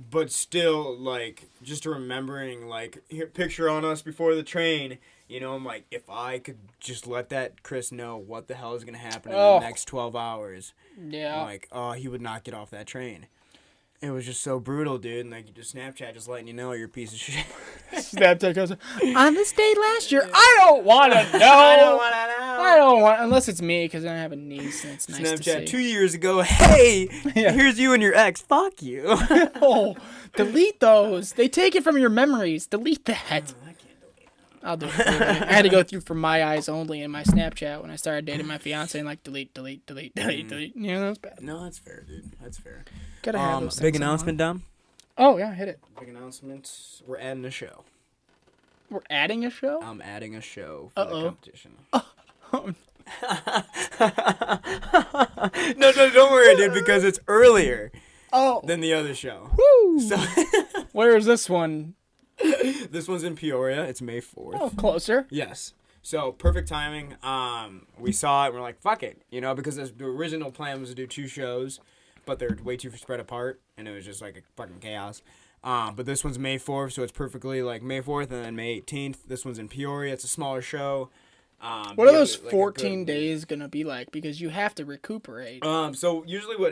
But still, like, just remembering, like, here, picture on us before the train. You know, I'm like, if I could just let that Chris know what the hell is going to happen in Oh. the next 12 hours. Yeah. I'm like, oh, he would not get off that train. It was just so brutal, dude. And like, just Snapchat just letting you know you're a piece of shit. Snapchat goes, on this day last year, I don't want to know. I don't want to know. I don't want, unless it's me, because I have a niece and it's nice to see. Snapchat 2 years ago. Hey, Yeah. here's you and your ex. Fuck you. Oh, delete those. They take it from your memories. Delete that. I'll do it for you. I had to go through from my eyes only in my Snapchat when I started dating my fiance and like delete. You know, that's bad. No, that's fair, dude. That's fair. Gotta have those Big things announcement, Dom. Oh yeah, hit it. Big announcement. We're adding a show. We're adding a show. I'm adding a show for the competition. No, don't worry, dude, because it's earlier than the other show. Woo! So Where is this one? this one's in Peoria. It's May 4th. Oh, closer. Yes. So perfect timing. We saw it. And we're like, fuck it, because the original plan was to do 2 shows, but they're way too spread apart, and it was just like a fucking chaos. But this one's May 4th, so it's perfectly like May 4th and then May 18th. This one's in Peoria. It's a smaller show. What are those 14 days gonna be like? Because you have to recuperate. So usually what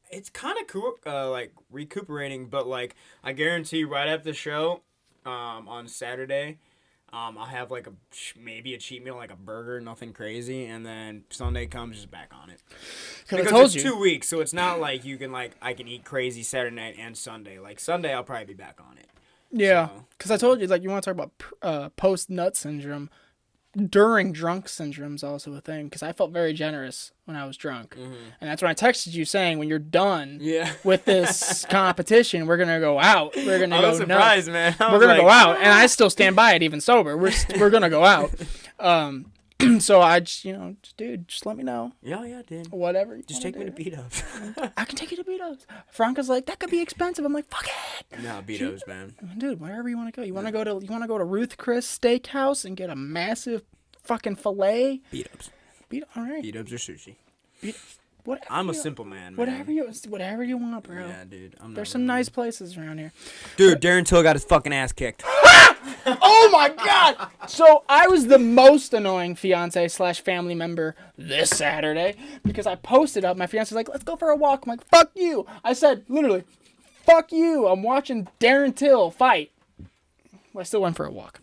it's kind of cool, like recuperating, but like I guarantee right after the show, on Saturday, I'll have like maybe a cheat meal, like a burger, nothing crazy, and then Sunday comes just back on it. Because I told it's you. 2 weeks, so it's not like I can eat crazy Saturday night and Sunday. Like Sunday, I'll probably be back on it. Yeah, because I told you, like, you want to talk about post-nut syndrome. During drunk syndrome is also a thing, because I felt very generous when I was drunk. Mm-hmm. And that's when I texted you saying, when you're done with this competition, we're going to go out. We're going to go I was surprised, man. We're going to go out. And I still stand by it even sober. We're going to go out. So I just, dude, just let me know. Yeah, dude. Whatever. Just take me to beat-ups. I can take you to beat-ups. Franca's like, that could be expensive. I'm like, fuck it. No, beat-ups, man. Dude, wherever you want to go. You want to go to Ruth Chris Steakhouse and get a massive fucking fillet? Beat-ups. All right. Beat-ups or sushi. Whatever I'm a simple man, Whatever you want, bro. Yeah, dude. There's some nice places around here. Dude, Darren Till got his fucking ass kicked. Oh my god! So I was the most annoying fiance/family member this Saturday because I posted up. My fiance's like, "Let's go for a walk." I'm like, "Fuck you!" I said literally, "Fuck you!" I'm watching Darren Till fight. Well, I still went for a walk.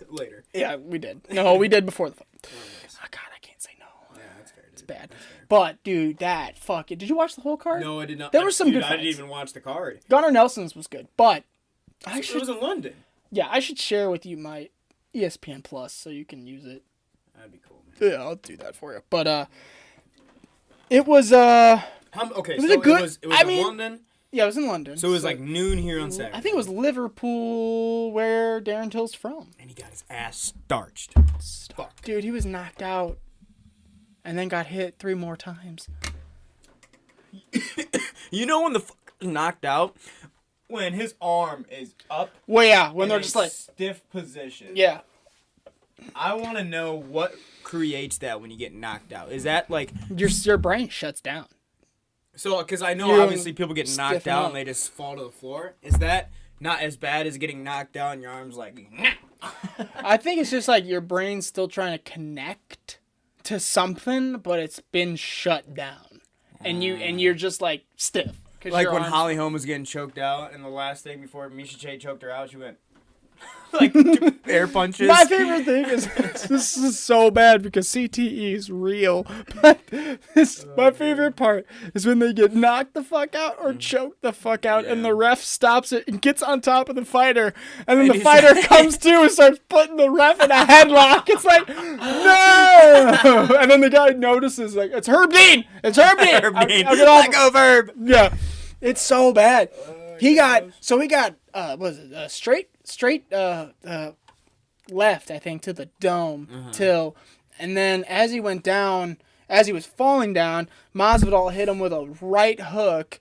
Later. Yeah, we did. No, we did before the fight. Oh god, I can't say no. Yeah, that's fair. Dude. It's bad. But dude, that fuck it. Did you watch the whole card? No, I did not. There were some good I fights. didn't even watch the card. Gunnar Nelson's was good, but It was in London. Yeah, I should share with you my ESPN Plus so you can use it. That'd be cool, man. Yeah, I'll do that for you. But it was okay, it was so a good. it was I in mean, London. Yeah, it was in London. So it was like noon here on Saturday. I think it was Liverpool, where Darren Till's from. And he got his ass starched. Fuck. Dude, he was knocked out, and then got hit 3 more times. You know when the fuck is knocked out? When his arm is up. Well, yeah, when in they're a just like stiff position. yeah. I want to know what creates that when you get knocked out. Is that like Your brain shuts down. so? Because I know You obviously people get knocked stiffen out up. and they just fall to the floor. Is that not as bad as getting knocked out and your arms like? I think it's just like your brain's still trying to connect to something, but it's been shut down, and you're just like stiff. Like when Holly Holm was getting choked out, and the last thing before Misha Che choked her out, she went like 2 air punches. My favorite thing is this is so bad because CTE is real. But my favorite part is when they get knocked the fuck out or choked the fuck out, and the ref stops it and gets on top of the fighter, and then the fighter comes to and starts putting the ref in a headlock. It's like no, and then the guy notices like it's Herb Dean. It's Herb Dean. Herb Dean. Let go, Verb. Yeah, it's so bad. He got was it straight left, I think, to the dome till, and then as he went down, as he was falling down, Masvidal hit him with a right hook,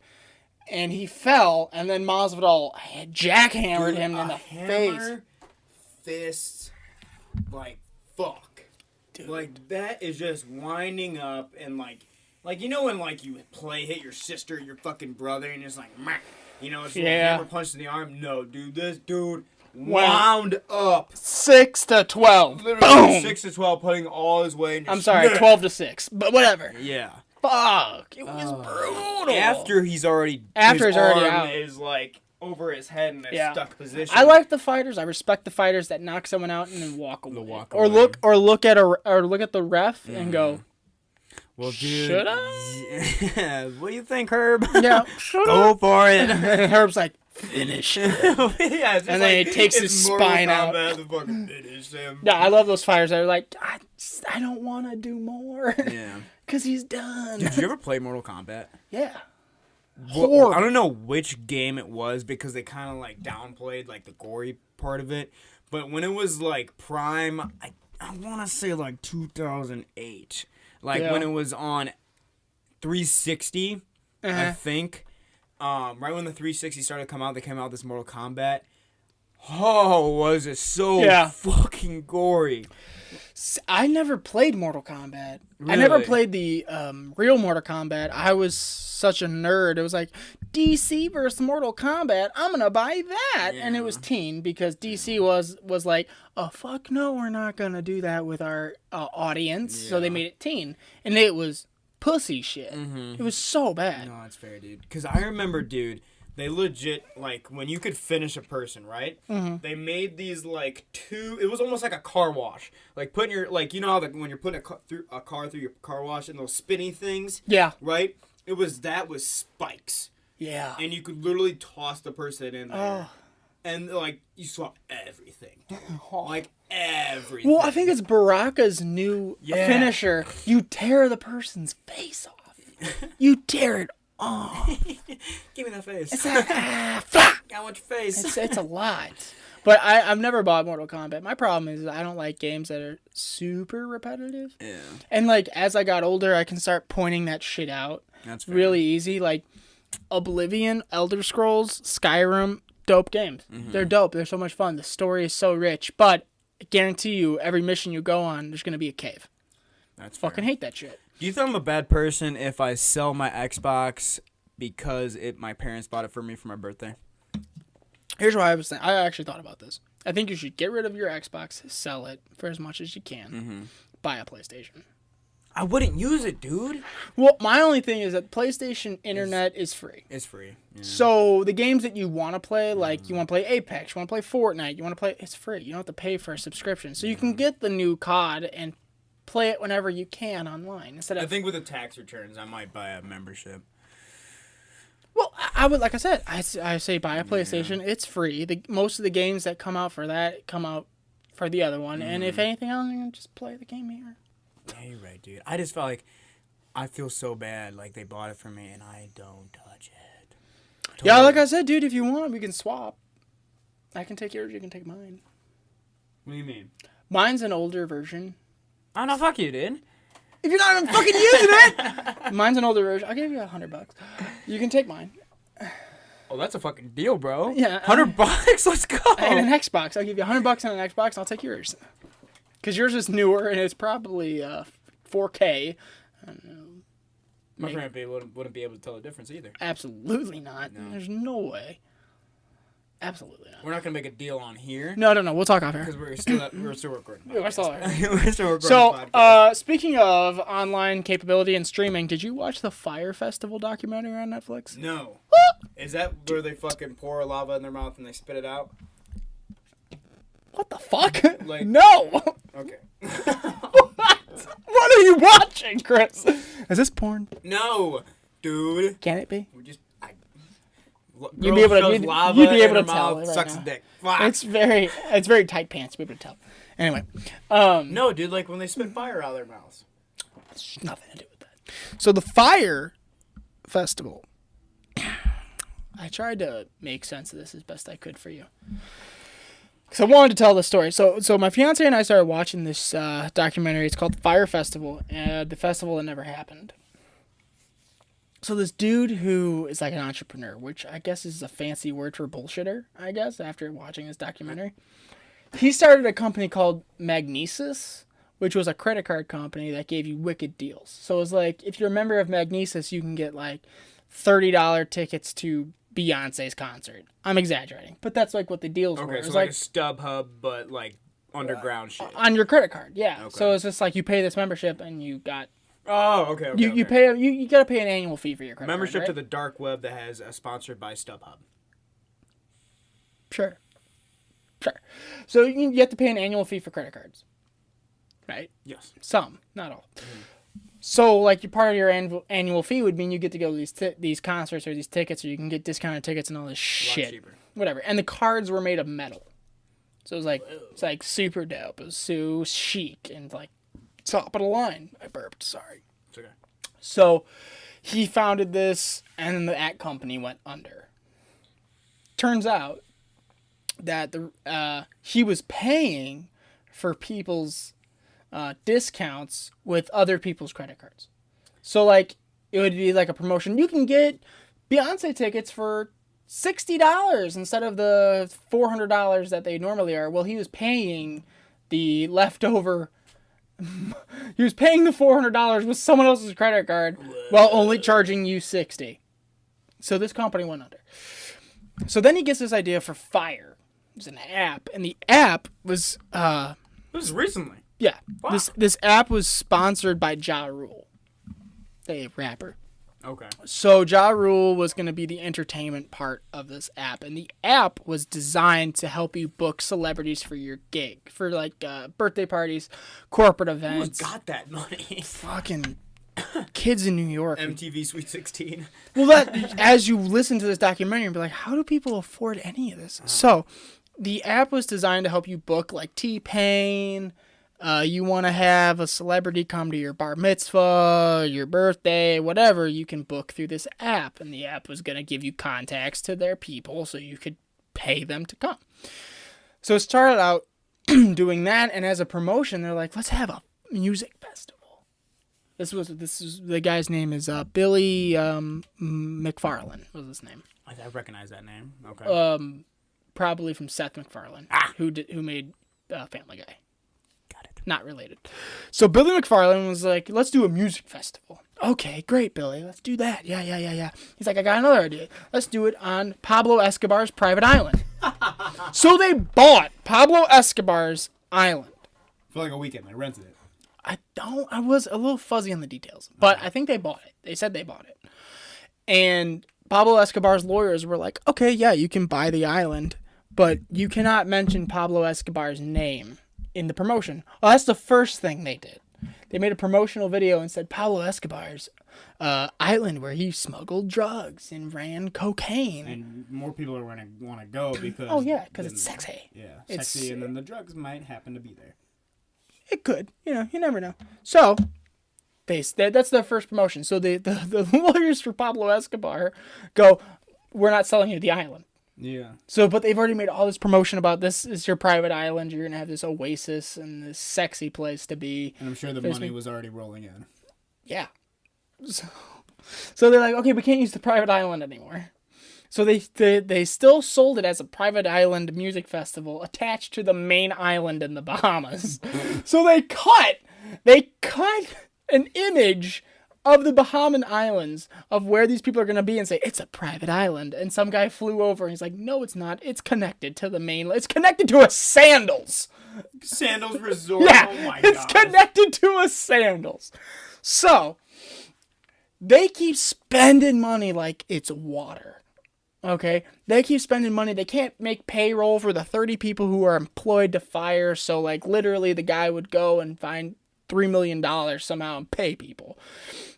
and he fell, and then Masvidal jackhammered him in the face. Fist, like fuck, dude. Like that is just winding up and like you know when like you hit your sister, your fucking brother, and it's like, meh. You know, it's a hammer punch to the arm. No, dude, this dude wound up 6-12. Literally Boom. 6-12, putting all his weight. I'm sorry, 12-6, but whatever. Yeah. fuck. It was brutal. After he's already After his he's already arm out. is like over his head in a stuck position. I like the fighters. I respect the fighters that knock someone out and then walk away. Or away. look at the ref and go, well, dude, should I? What do you think, Herb? Yeah, Go for it. And Herb's like, finish him. Yeah, And then he takes his spine out. Finish him. Yeah, I love those fighters that are like, I don't want to do more. Yeah. Because he's done. Did you ever play Mortal Kombat? Yeah. Well, I don't know which game it was because they kind of like downplayed like the gory part of it. But when it was like prime, I want to say like 2008. Like when it was on 360, I think. Right when the 360 started to come out, they came out with this Mortal Kombat. Oh, was it so fucking gory. I never played Mortal Kombat. Really? I never played the real Mortal Kombat. I was such a nerd. It was like, DC versus Mortal Kombat. I'm going to buy that. Yeah. And it was teen because DC was like, oh, fuck no, we're not going to do that with our audience. So they made it teen. And it was pussy shit. It was so bad. No, that's fair, dude. Because I remember, dude, they legit, like, when you could finish a person, right? They made these, like, it was almost like a car wash. Like, putting your, like, you know how when you're putting a car through your car wash and those spinny things? Yeah. Right? It was that with spikes. Yeah. And you could literally toss the person in there. And, like, you saw everything. Like, everything. Well, I think it's Baraka's new finisher. You tear the person's face off. You tear it off. Give me that face. It's like, fuck. I want your face. It's a lot. But I've never bought Mortal Kombat. My problem is I don't like games that are super repetitive. Yeah. And, like, as I got older, I can start pointing that shit out. That's fair. Really easy. Like, Oblivion, Elder Scrolls, Skyrim, dope games. They're dope. They're so much fun. The story is so rich. But I guarantee you, every mission you go on, there's going to be a cave. That's fair. Fucking hate that shit. Do you think I'm a bad person if I sell my Xbox because my parents bought it for me for my birthday? Here's what I was saying. I actually thought about this. I think you should get rid of your Xbox, sell it for as much as you can, buy a PlayStation. I wouldn't use it, dude. Well, my only thing is that PlayStation Internet is free. It's free. Yeah. So the games that you want to play, like you want to play Apex, you want to play Fortnite, you want to play, it's free. You don't have to pay for a subscription. So you can get the new COD and play it whenever you can online. Instead of, I think with the tax returns, I might buy a membership. Well, I would, like I said, I say buy a PlayStation. It's free. Most of the games that come out for that come out for the other one. And if anything else, you can just play the game here. Yeah, you're right, dude. I just felt like I feel so bad, like they bought it for me and I don't touch it. Totally. Yeah, like I said, dude, if you want, we can swap. I can take yours, you can take mine. What do you mean? Mine's an older version. Oh, no, fuck you, dude. If you're not even fucking using it! Mine's an older version. I'll give you $100. You can take mine. Oh, that's a fucking deal, bro. Yeah. $100? Let's go. And an Xbox. I'll give you $100 and an Xbox, and I'll take yours. Because yours is newer, and it's probably 4K. My friend wouldn't be able to tell the difference either. Absolutely not. No. There's no way. Absolutely not. We're not gonna make a deal on here. No. We'll talk off here. Because we're still recording. We're still We're still recording. So, speaking of online capability and streaming, did you watch the Fire Festival documentary on Netflix? No. Is that where they fucking pour lava in their mouth and they spit it out? What the fuck? Like- No! Okay. What are you watching, Chris? Is this porn? No, dude. Can it be? We just. You'd be able to- you'd be able to tell right sucks now. a dick. Fuck. It's very tight pants to be able to tell. Anyway, No, dude. Like when they spit fire out of their mouths. it's nothing to do with that. So the Fire Festival. I tried to make sense of this as best I could for you. Because I wanted to tell the story. So my fiance and I started watching this documentary. It's called Fire Festival, the festival that never happened. So this dude who is like an entrepreneur, which I guess is a fancy word for bullshitter, I guess, after watching this documentary. He started a company called Magnesis, which was a credit card company that gave you wicked deals. So it was like, if you're a member of Magnesis, you can get like $30 tickets to Beyonce's concert. I'm exaggerating, but that's like what the deals were. Okay, It so was like a StubHub, but like underground shit. on your credit card, yeah. Okay. So it's just like you pay this membership and you got Oh, okay. Okay. You pay you gotta pay an annual fee for your credit membership card, to right? the dark web that has sponsored by StubHub. Sure. So you have to pay an annual fee for credit cards, right? Yes. Some, not all. So, like, your part of your annual fee would mean you get to go to these concerts or these tickets, or you can get discounted tickets and all this shit, cheaper. whatever. And the cards were made of metal, so it's like super dope. It was so chic and like top of the line. I burped. Sorry. It's okay. So he founded this, and then that company went under. Turns out that he was paying for people's discounts with other people's credit cards. So, like, it would be like a promotion. You can get Beyonce tickets for $60 instead of the $400 that they normally are. Well, he was paying the leftover. He was paying the $400 with someone else's credit card while only charging you $60. So this company went under. So then he gets this idea for Fire. It was an app, and the app was This is recently. yeah. Wow. This app was sponsored by Ja Rule, the rapper. Okay. So Ja Rule was going to be the entertainment part of this app, and the app was designed to help you book celebrities for your gig, for like birthday parties, corporate Who's events. got that money? Fucking kids in New York. MTV Sweet 16. Well, that as you listen to this documentary, you'll be like, how do people afford any of this? So, the app was designed to help you book like T-Pain. You want to have a celebrity come to your bar mitzvah, your birthday, whatever, you can book through this app. And the app was going to give you contacts to their people so you could pay them to come. So it started out doing that, and as a promotion, they're like, let's have a music festival. This is the guy's name is Billy McFarlane was his name. I recognize that name. Okay. Probably from Seth MacFarlane, who made Family Guy. Got it. Not related. So Billy McFarlane was like, let's do a music festival. Okay, great, Billy. Let's do that. Yeah. He's like, I got another idea. Let's do it on Pablo Escobar's private island. So they bought Pablo Escobar's island. For like a weekend, they rented it. I was a little fuzzy on the details, but I think they bought it. They said they bought it. And Pablo Escobar's lawyers were like, okay, yeah, you can buy the island, but you cannot mention Pablo Escobar's name in the promotion. Well, that's the first thing they did. They made a promotional video and said Pablo Escobar's island where he smuggled drugs and ran cocaine. And more people are going to want to go because... Oh, yeah, because it's sexy. Yeah, sexy, and then the drugs might happen to be there. It could. You never know. So, that's their first promotion. So the lawyers for Pablo Escobar go, we're not selling you the island. Yeah. So, but they've already made all this promotion about this is your private island. You're going to have this oasis and this sexy place to be. And I'm sure the money was already rolling in. Yeah. So they're like, okay, we can't use the private island anymore. So they still sold it as a private island music festival attached to the main island in the Bahamas. So they cut an image of the Bahamian Islands of where these people are going to be and say, it's a private island. And some guy flew over and he's like, no, it's not. It's connected to the mainland. It's connected to a Sandals. Sandals Resort. Yeah, Oh my it's God. connected to a Sandals. So, they keep spending money like it's water. Okay? They keep spending money. They can't make payroll for the 30 people who are employed to Fire. So, like, literally the guy would go and find $3 million somehow and pay people.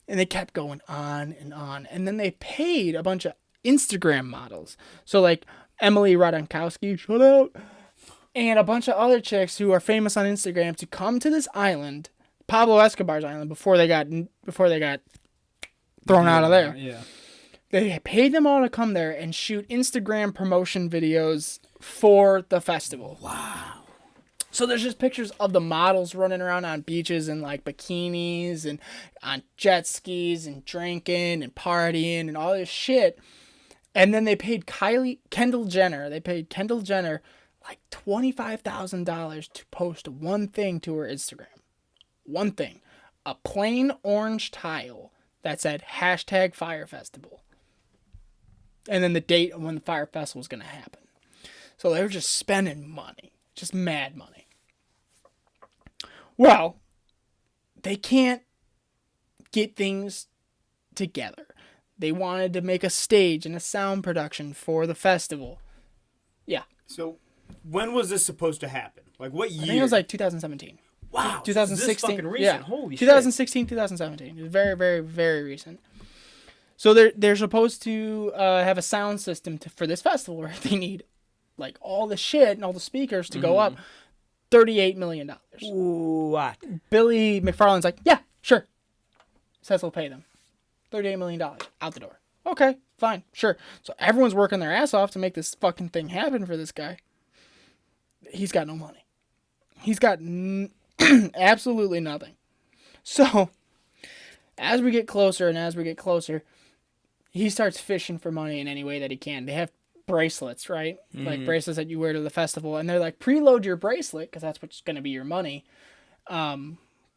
And they kept going on and on. And then they paid a bunch of Instagram models. So, like, Emily Ratajkowski, shout out, and a bunch of other chicks who are famous on Instagram to come to this island, Pablo Escobar's island, before they got thrown out of there. Yeah. They paid them all to come there and shoot Instagram promotion videos for the festival. Wow. So there's just pictures of the models running around on beaches in like bikinis and on jet skis and drinking and partying and all this shit. And then they paid Kendall Jenner like $25,000 to post one thing to her Instagram. One thing. A plain orange tile that said #Fire Festival. And then the date of when the Fire Festival was going to happen. So they were just spending money. Just mad money. Well, they can't get things together. They wanted to make a stage and a sound production for the festival. Yeah. So, when was this supposed to happen? Like, what year? I think it was like 2017. Wow. 2016. This is fucking recent. Yeah. Holy 2016, 2017. It was very, very, very recent. So they're supposed to have a sound system for this festival where they need like all the shit and all the speakers to go up. $38 million. What? Billy McFarland's like, yeah, sure. Says he'll pay them. $38 million out the door. Okay, fine, sure. So everyone's working their ass off to make this fucking thing happen for this guy. He's got no money. He's got absolutely nothing. So as we get closer and as we get closer, he starts fishing for money in any way that he can. They have bracelets, right? Like bracelets that you wear to the festival. And they're like, preload your bracelet, because that's what's going to be your money,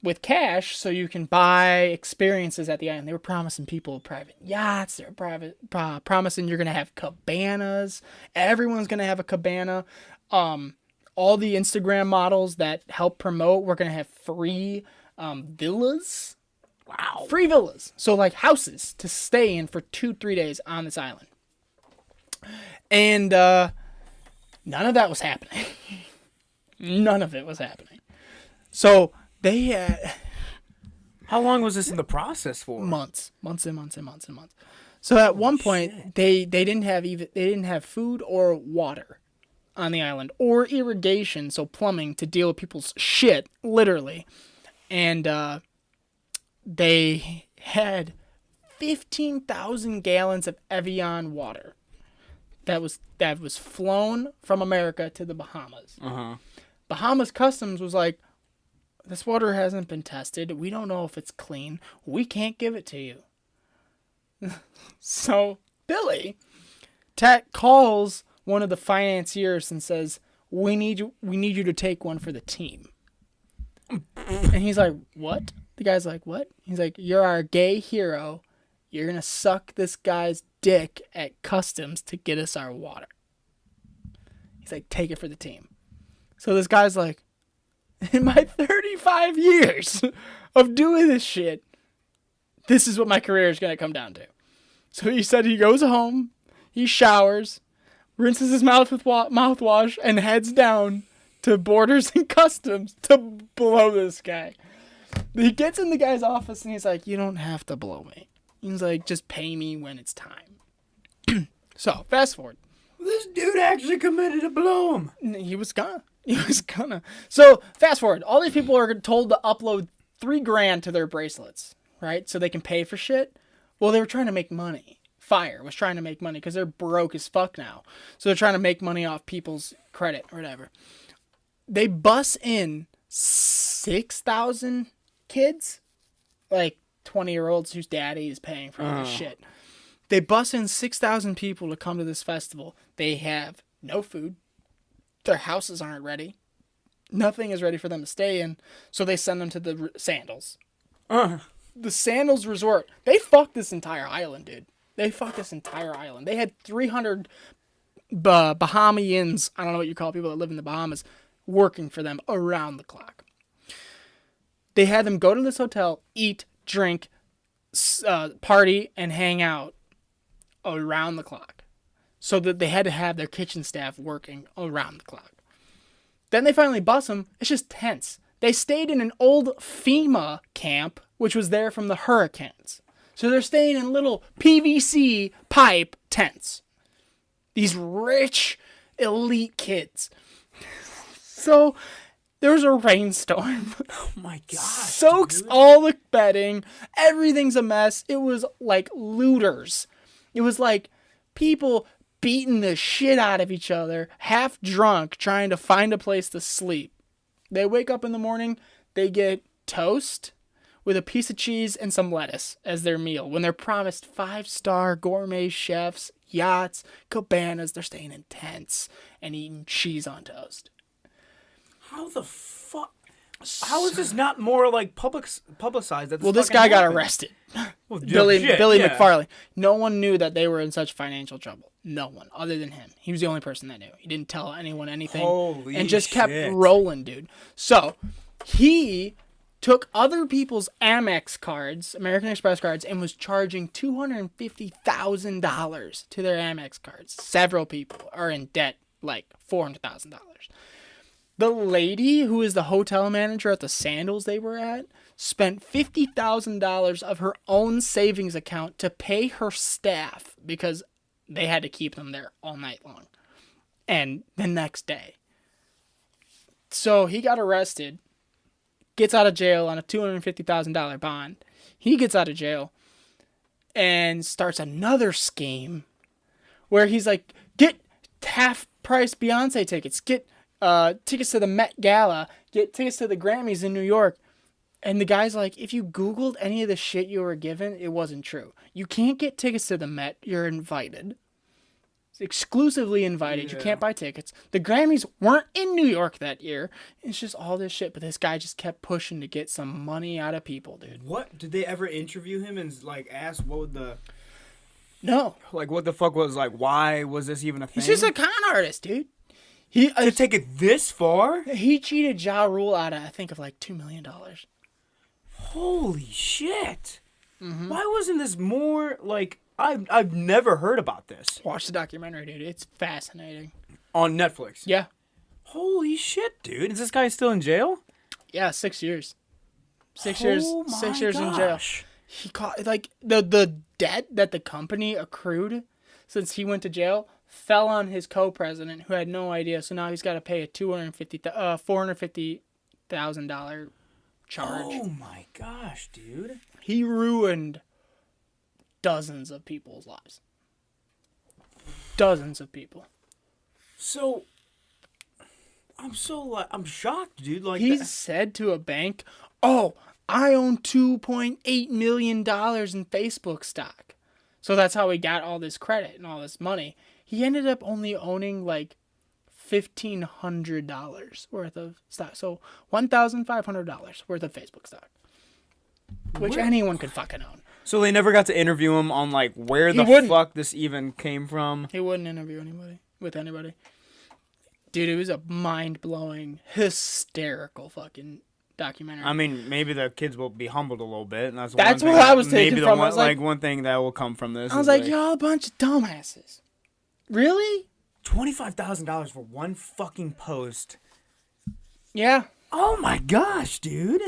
with cash so you can buy experiences at the island. They were promising people private yachts. They were promising you're going to have cabanas. Everyone's going to have a cabana. All the Instagram models that help promote, we're going to have free villas. Wow. Free villas. So like houses to stay in for 2-3 days on this island. And none of that was happening. None of it was happening. So they had... How long was this in the process for? Months and months and months and months. So at one point, they didn't have food or water on the island, or irrigation, so plumbing to deal with people's shit, literally. And they had 15,000 gallons of Evian water that was flown from America to the Bahamas. Bahamas Customs was like, this water hasn't been tested. We don't know if it's clean. We can't give it to you. So Billy calls one of the financiers and says, we need you to take one for the team. And he's like, what? The guy's like, what? He's like, you're our gay hero. You're going to suck this guy's dick at customs to get us our water. He's like, take it for the team. So this guy's like, in my 35 years of doing this shit, this is what my career is going to come down to. So he said he goes home, he showers, rinses his mouth with mouthwash, and heads down to Borders and Customs to blow this guy. He gets in the guy's office and he's like, you don't have to blow me. He's like, just pay me when it's time. So, fast forward. This dude actually committed to blow him. He was gonna. So, fast forward. All these people are told to upload $3,000 to their bracelets, right? So they can pay for shit. Well, they were trying to make money. Fire was trying to make money because they're broke as fuck now. So they're trying to make money off people's credit or whatever. They bus in 6,000 kids, like 20-year-olds whose daddy is paying for all this shit. They bus in 6,000 people to come to this festival. They have no food. Their houses aren't ready. Nothing is ready for them to stay in. So they send them to the Sandals. The Sandals Resort. They fucked this entire island, dude. They fucked this entire island. They had 300 Bahamians, I don't know what you call people that live in the Bahamas, working for them around the clock. They had them go to this hotel, eat, drink, party, and hang out around the clock. So that they had to have their kitchen staff working around the clock. Then they finally bus them. It's just tents. They stayed in an old FEMA camp, which was there from the hurricanes. So they're staying in little PVC pipe tents. These rich, elite kids. So there was a rainstorm. Oh my god. Soaks all the bedding. Everything's a mess. It was like looters. It was like people beating the shit out of each other, half drunk, trying to find a place to sleep. They wake up in the morning, they get toast with a piece of cheese and some lettuce as their meal. When they're promised 5-star gourmet chefs, yachts, cabanas, they're staying in tents and eating cheese on toast. How the fuck? How is this not more like publicized? Well, this guy got arrested. Well, Billy yeah. McFarland. No one knew that they were in such financial trouble. No one, other than him. He was the only person that knew. He didn't tell anyone anything. Holy and just shit. kept rolling, dude. So he took other people's Amex cards, American Express cards, and was charging $250,000 to their Amex cards. Several people are in debt, like $400,000. The lady who is the hotel manager at the Sandals they were at spent $50,000 of her own savings account to pay her staff because they had to keep them there all night long and the next day. So he got arrested, gets out of jail on a $250,000 bond. He gets out of jail and starts another scheme where he's like, get half price Beyonce tickets, get tickets to the Met Gala, get tickets to the Grammys in New York. And the guy's like, if you Googled any of the shit you were given, it wasn't true. You can't get tickets to the Met. You're invited. It's exclusively invited. Yeah. You can't buy tickets. The Grammys weren't in New York that year. It's just all this shit. But this guy just kept pushing to get some money out of people, dude. What? Did they ever interview him and, like, ask what would the... No. Like, what the fuck was, like, why was this even a thing? He's just a con artist, dude. To take it this far? He cheated Ja Rule out of, I think, of like $2 million. Holy shit! Mm-hmm. Why wasn't this more like I've never heard about this? Watch the documentary, dude. It's fascinating. On Netflix. Yeah. Holy shit, dude! Is this guy still in jail? Yeah, 6 years. 6 years. 6 years in jail. He caught like the debt that the company accrued since he went to jail fell on his co-president who had no idea. So now he's got to pay a $450,000 charge. Oh my gosh, dude. He ruined dozens of people's lives. Dozens of people. So I'm shocked, dude. Like he said to a bank, "Oh, I own $2.8 million in Facebook stock." So that's how he got all this credit and all this money. He ended up only owning like $1,500 worth of stock. So $1,500 worth of Facebook stock. Which anyone could fucking own. So they never got to interview him on like where the fuck this even came from? He wouldn't interview anybody. Dude, it was a mind-blowing, hysterical fucking documentary. I mean, maybe the kids will be humbled a little bit. And that's what I was taking from. Maybe like one thing that will come from this. I was like, y'all a bunch of dumbasses. Really? $25,000 for one fucking post. Yeah. Oh my gosh, dude.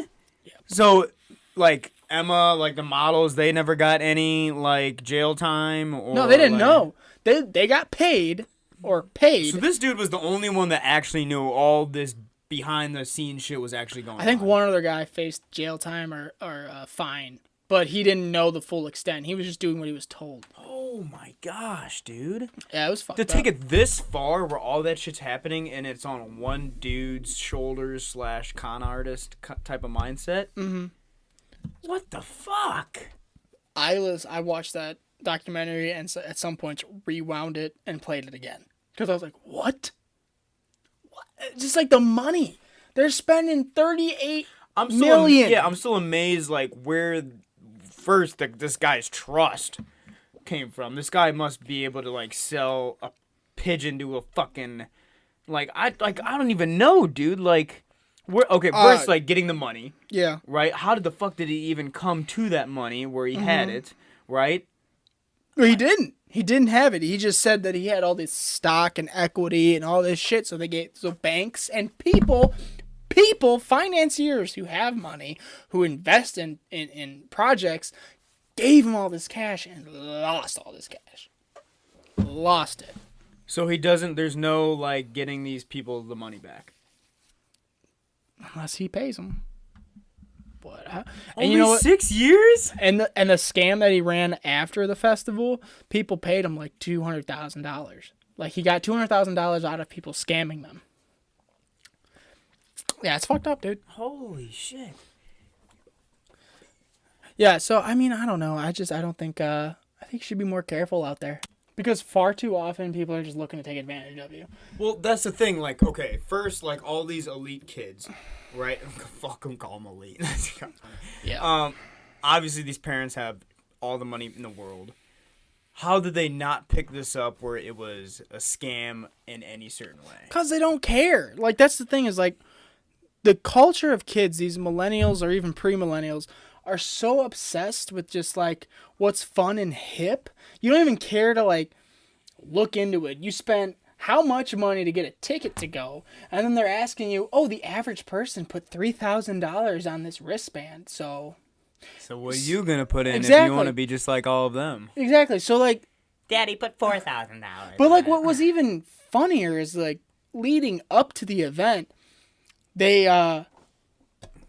Yeah. So, like Emma, like the models, they never got any like jail time. Or, no, they didn't know. They got paid or paid. So this dude was the only one that actually knew all this behind the scenes shit was actually going on. I think one other guy faced jail time or fine, but he didn't know the full extent. He was just doing what he was told. Oh my gosh, dude. Yeah, it was fucked up. To take it this far where all that shit's happening and it's on one dude's shoulders / con artist type of mindset. Mm-hmm. What the fuck? I watched that documentary and at some point rewound it and played it again. Because I was like, what? Just like the money. They're spending $38 million. Yeah, I'm still amazed like where first this guy's trust came from. This guy must be able to like sell a pigeon to a fucking I don't even know, dude. Like first like getting the money. Yeah. Right? How did the fuck did he even come to that money where he had it, right? Well, he didn't. He didn't have it. He just said that he had all this stock and equity and all this shit. So banks and people, financiers who have money, who invest in projects, gave him all this cash and lost all this cash. Lost it. So there's no like getting these people the money back. Unless he pays them. But only you know what? 6 years? And the scam that he ran after the festival, people paid him like $200,000. Like he got $200,000 out of people scamming them. Yeah, it's fucked up, dude. Holy shit. Yeah, so I mean, I don't know. I don't think I think you should be more careful out there. Because far too often people are just looking to take advantage of you. Well, that's the thing. Like, okay, first, like, all these elite kids, right? Fuck them, call them elite. Yeah. Obviously, these parents have all the money in the world. How did they not pick this up where it was a scam in any certain way? Because they don't care. Like, that's the thing is, like, the culture of kids, these millennials or even pre-millennials, are so obsessed with just like what's fun and hip. You don't even care to like look into it. You spent how much money to get a ticket to go, and then they're asking you, oh, the average person put $3,000 on this wristband. So what are you gonna put in if Exactly. you want to be just like all of them? exactly. So like, Daddy put $4,000. but like what was even funnier is like leading up to the event, they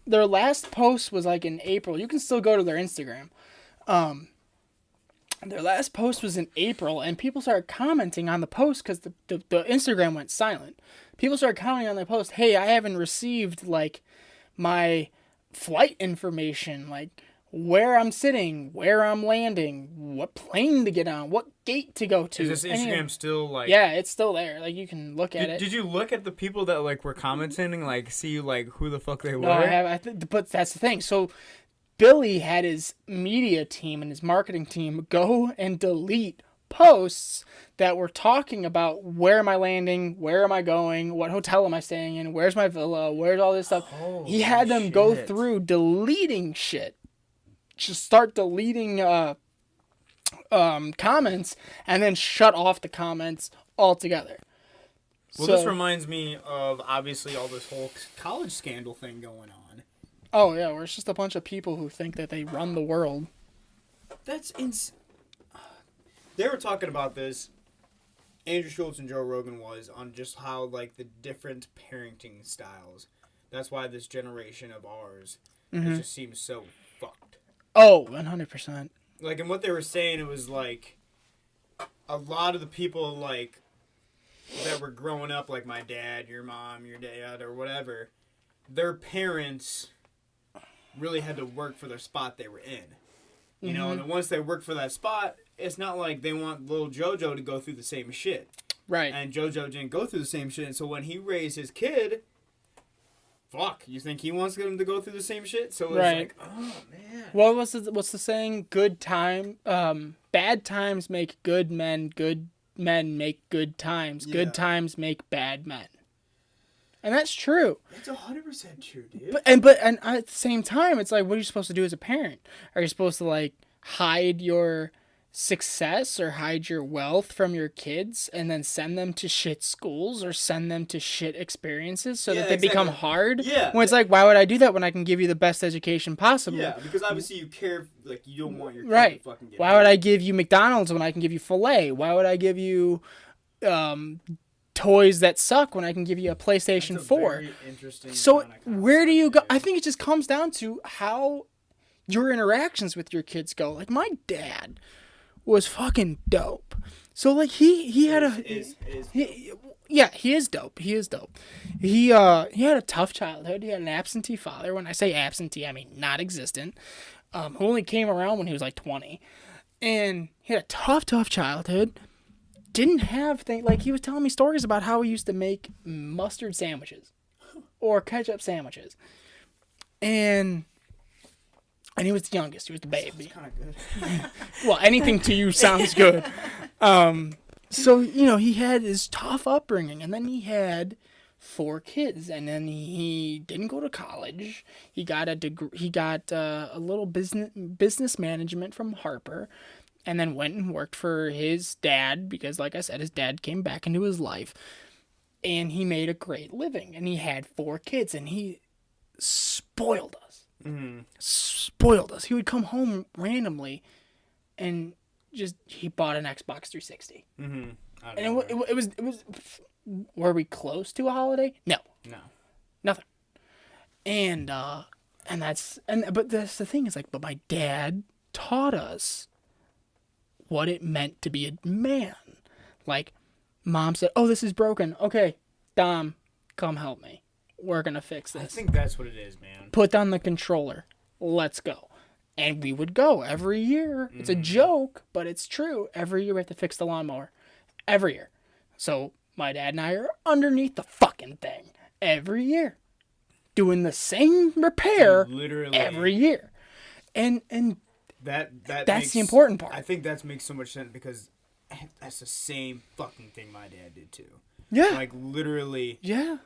their last post was like in April. You can still go to their Instagram. Their last post was in April, and people started commenting on the post because the Instagram went silent. People started commenting on the post, hey, I haven't received, like, my flight information, like, where I'm sitting, where I'm landing, what plane to get on, what gate to go to. Is this Instagram still, like... Yeah, it's still there. Like, you can look at it. Did you look at the people that, like, were commenting, like, see, like, who the fuck they were? No, I have. But that's the thing. So Billy had his media team and his marketing team go and delete posts that were talking about where am I landing, where am I going, what hotel am I staying in, where's my villa, where's all this stuff. He had them go through deleting shit. Just start deleting comments and then shut off the comments altogether. Well, this reminds me of, obviously, all this whole college scandal thing going on. Oh, yeah, where it's just a bunch of people who think that they run the world. That's They were talking about this, Andrew Schultz and Joe Rogan was, on just how, like, the different parenting styles. That's why this generation of ours it just seems so fucked. Oh, 100%. Like, and what they were saying, it was, like, a lot of the people, like, that were growing up, like my dad, your mom, your dad, or whatever, their parents really had to work for their spot they were in. You know, and then once they work for that spot, it's not like they want little JoJo to go through the same shit. Right. And JoJo didn't go through the same shit, and so when he raised his kid, fuck, you think he wants them to go through the same shit? So it's like, oh, man. What's the saying? Bad times make good men make good times. Yeah. Good times make bad men. And that's true. It's 100% true, dude. But at the same time, it's like, what are you supposed to do as a parent? Are you supposed to like hide your success or hide your wealth from your kids and then send them to shit schools or send them to shit experiences so that they become hard? Yeah. When it's like, why would I do that when I can give you the best education possible? Yeah, because obviously you care, like, you don't want your kid Right. to fucking get Why would I give you McDonald's when I can give you filet? Why would I give you toys that suck when I can give you a PlayStation 4? Very interesting So kind of where do you go? concept, I think it just comes down to how your interactions with your kids go. Like, my dad was fucking dope. So like he had yeah, he is dope. He is dope. He had a tough childhood. He had an absentee father. When I say absentee, I mean not existent. Who only came around when he was like 20. And he had a tough childhood. Didn't have things like, he was telling me stories about how he used to make mustard sandwiches or ketchup sandwiches. And he was the youngest. He was the baby. kind of good. Well, anything to you sounds good. So, you know, he had his tough upbringing, and then he had 4 kids, and then he didn't go to college. He got a degree. He got a little business management from Harper, and then went and worked for his dad because, like I said, his dad came back into his life, and he made a great living, and he had 4 kids, and he spoiled us. Spoiled us. He would come home randomly, and he bought an Xbox 360. And it was. Were we close to a holiday? No, nothing. But that's the thing is like, but my dad taught us what it meant to be a man. Like, mom said, "Oh, this is broken. Okay, Dom, come help me. We're gonna fix this." I think that's what it is, man. Put down the controller. Let's go. And we would go every year. It's a joke, but it's true. Every year we have to fix the lawnmower. Every year. So my dad and I are underneath the fucking thing every year, doing the same repair Literally every year. And that's the important part. I think that makes so much sense because that's the same fucking thing my dad did too. Yeah. Like, literally. Yeah.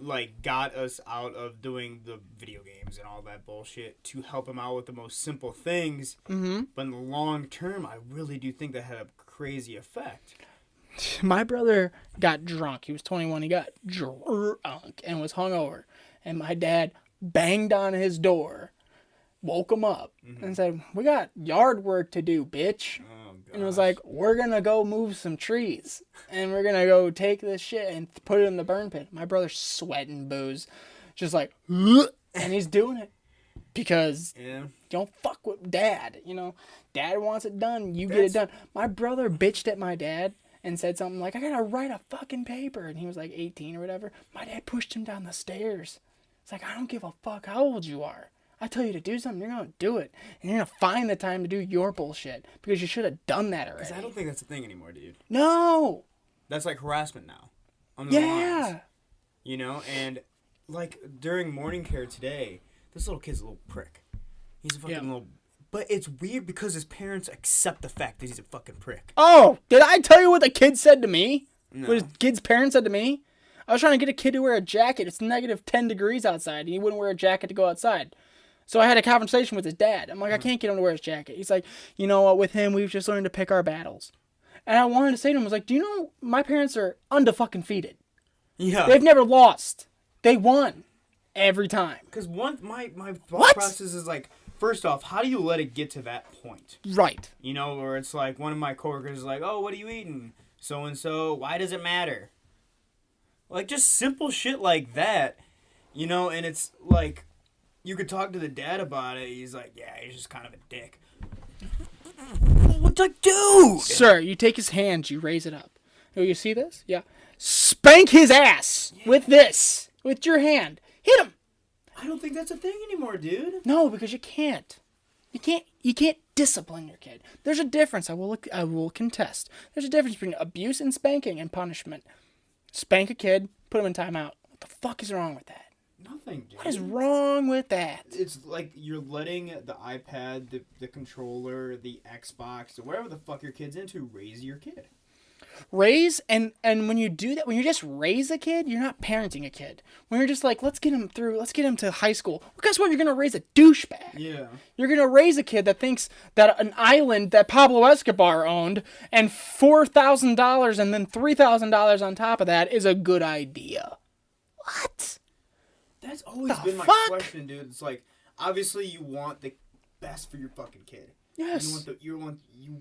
like got us out of doing the video games and all that bullshit to help him out with the most simple things. Mm-hmm. But in the long term, I really do think that had a crazy effect. My brother got drunk. He was 21. He got drunk and was hungover. And my dad banged on his door, woke him up, and said, "We got yard work to do, bitch." Oh, God. And it was like, "We're going to go move some trees. And we're going to go take this shit and put it in the burn pit." My brother's sweating booze. Just like, and he's doing it. Because Yeah. you don't fuck with dad. You know, dad wants it done. You get it done. My brother bitched at my dad and said something like, "I gotta write a fucking paper." And he was like 18 or whatever. My dad pushed him down the stairs. It's like, "I don't give a fuck how old you are. I tell you to do something, you're gonna do it. And you're gonna find the time to do your bullshit. Because you should have done that already." Because I don't think that's a thing anymore, dude. No! That's like harassment now. On the Yeah! lines, you know, and like during morning care today, this little kid's a little prick. He's a fucking little... But it's weird because his parents accept the fact that he's a fucking prick. Oh! Did I tell you what the kid said to me? No. What his kid's parents said to me? I was trying to get a kid to wear a jacket. It's negative 10 degrees outside, and he wouldn't wear a jacket to go outside. So I had a conversation with his dad. I'm like, I can't get him to wear his jacket. He's like, "You know what, with him, we've just learned to pick our battles." And I wanted to say to him, I was like, "Do you know my parents are undefeated? Yeah. They've never lost. They won every time." Because my thought What? process is like, first off, how do you let it get to that point? Right. You know, where it's like one of my coworkers is like, "Oh, what are you eating? So and so. Why does it matter?" Like just simple shit like that, you know. And it's like, you could talk to the dad about it. He's like, "Yeah, he's just kind of a dick." What's like, dude? Sir, you take his hand, you raise it up. Oh, you see this? Yeah. Spank his ass with this. With your hand. Hit him. I don't think that's a thing anymore, dude. No, because you can't. You can't discipline your kid. There's a difference. I will contest. There's a difference between abuse and spanking and punishment. Spank a kid, put him in timeout. What the fuck is wrong with that? Nothing, dude. What is wrong with that? It's like you're letting the iPad, the controller, the Xbox, or whatever the fuck your kid's into, raise your kid. Raise and when you do that, when you just raise a kid, you're not parenting a kid. When you're just like, let's get him to high school. Well, guess what? You're gonna raise a douchebag. Yeah. You're gonna raise a kid that thinks that an island that Pablo Escobar owned and $4,000 and then $3,000 on top of that is a good idea. What? That's always The been my fuck? question, dude. It's like, obviously you want the best for your fucking kid. Yes. You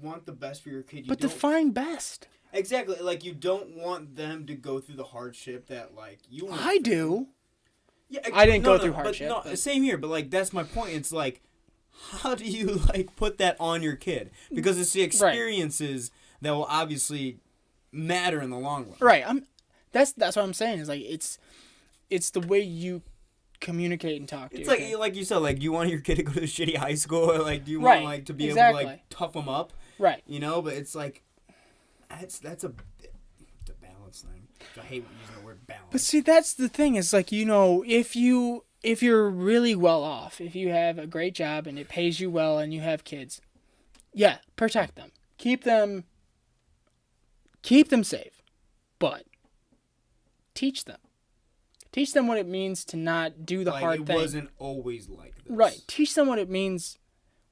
want the best for your kid. But define best. Exactly, like you don't want them to go through the hardship that like you went I do. Yeah, I didn't go through hardship, But but- same here, but like that's my point. It's like, how do you like put that on your kid? Because it's the experiences that will obviously matter in the long run. Right. That's what I'm saying. Is like it's the way you communicate and talk to It's your like kid. like you said, like do you want your kid to go to a shitty high school, or like do you Right, want like to be able exactly. to like tough them up? Right. You know, but it's like that's a balance thing. I hate using the word balance. But see, that's the thing. Is like, you know, if you're really well off, if you have a great job and it pays you well and you have kids, yeah, protect them. Keep them safe. But teach them. Teach them what it means to not do the like, hard thing. It wasn't always like this. Right. Teach them what it means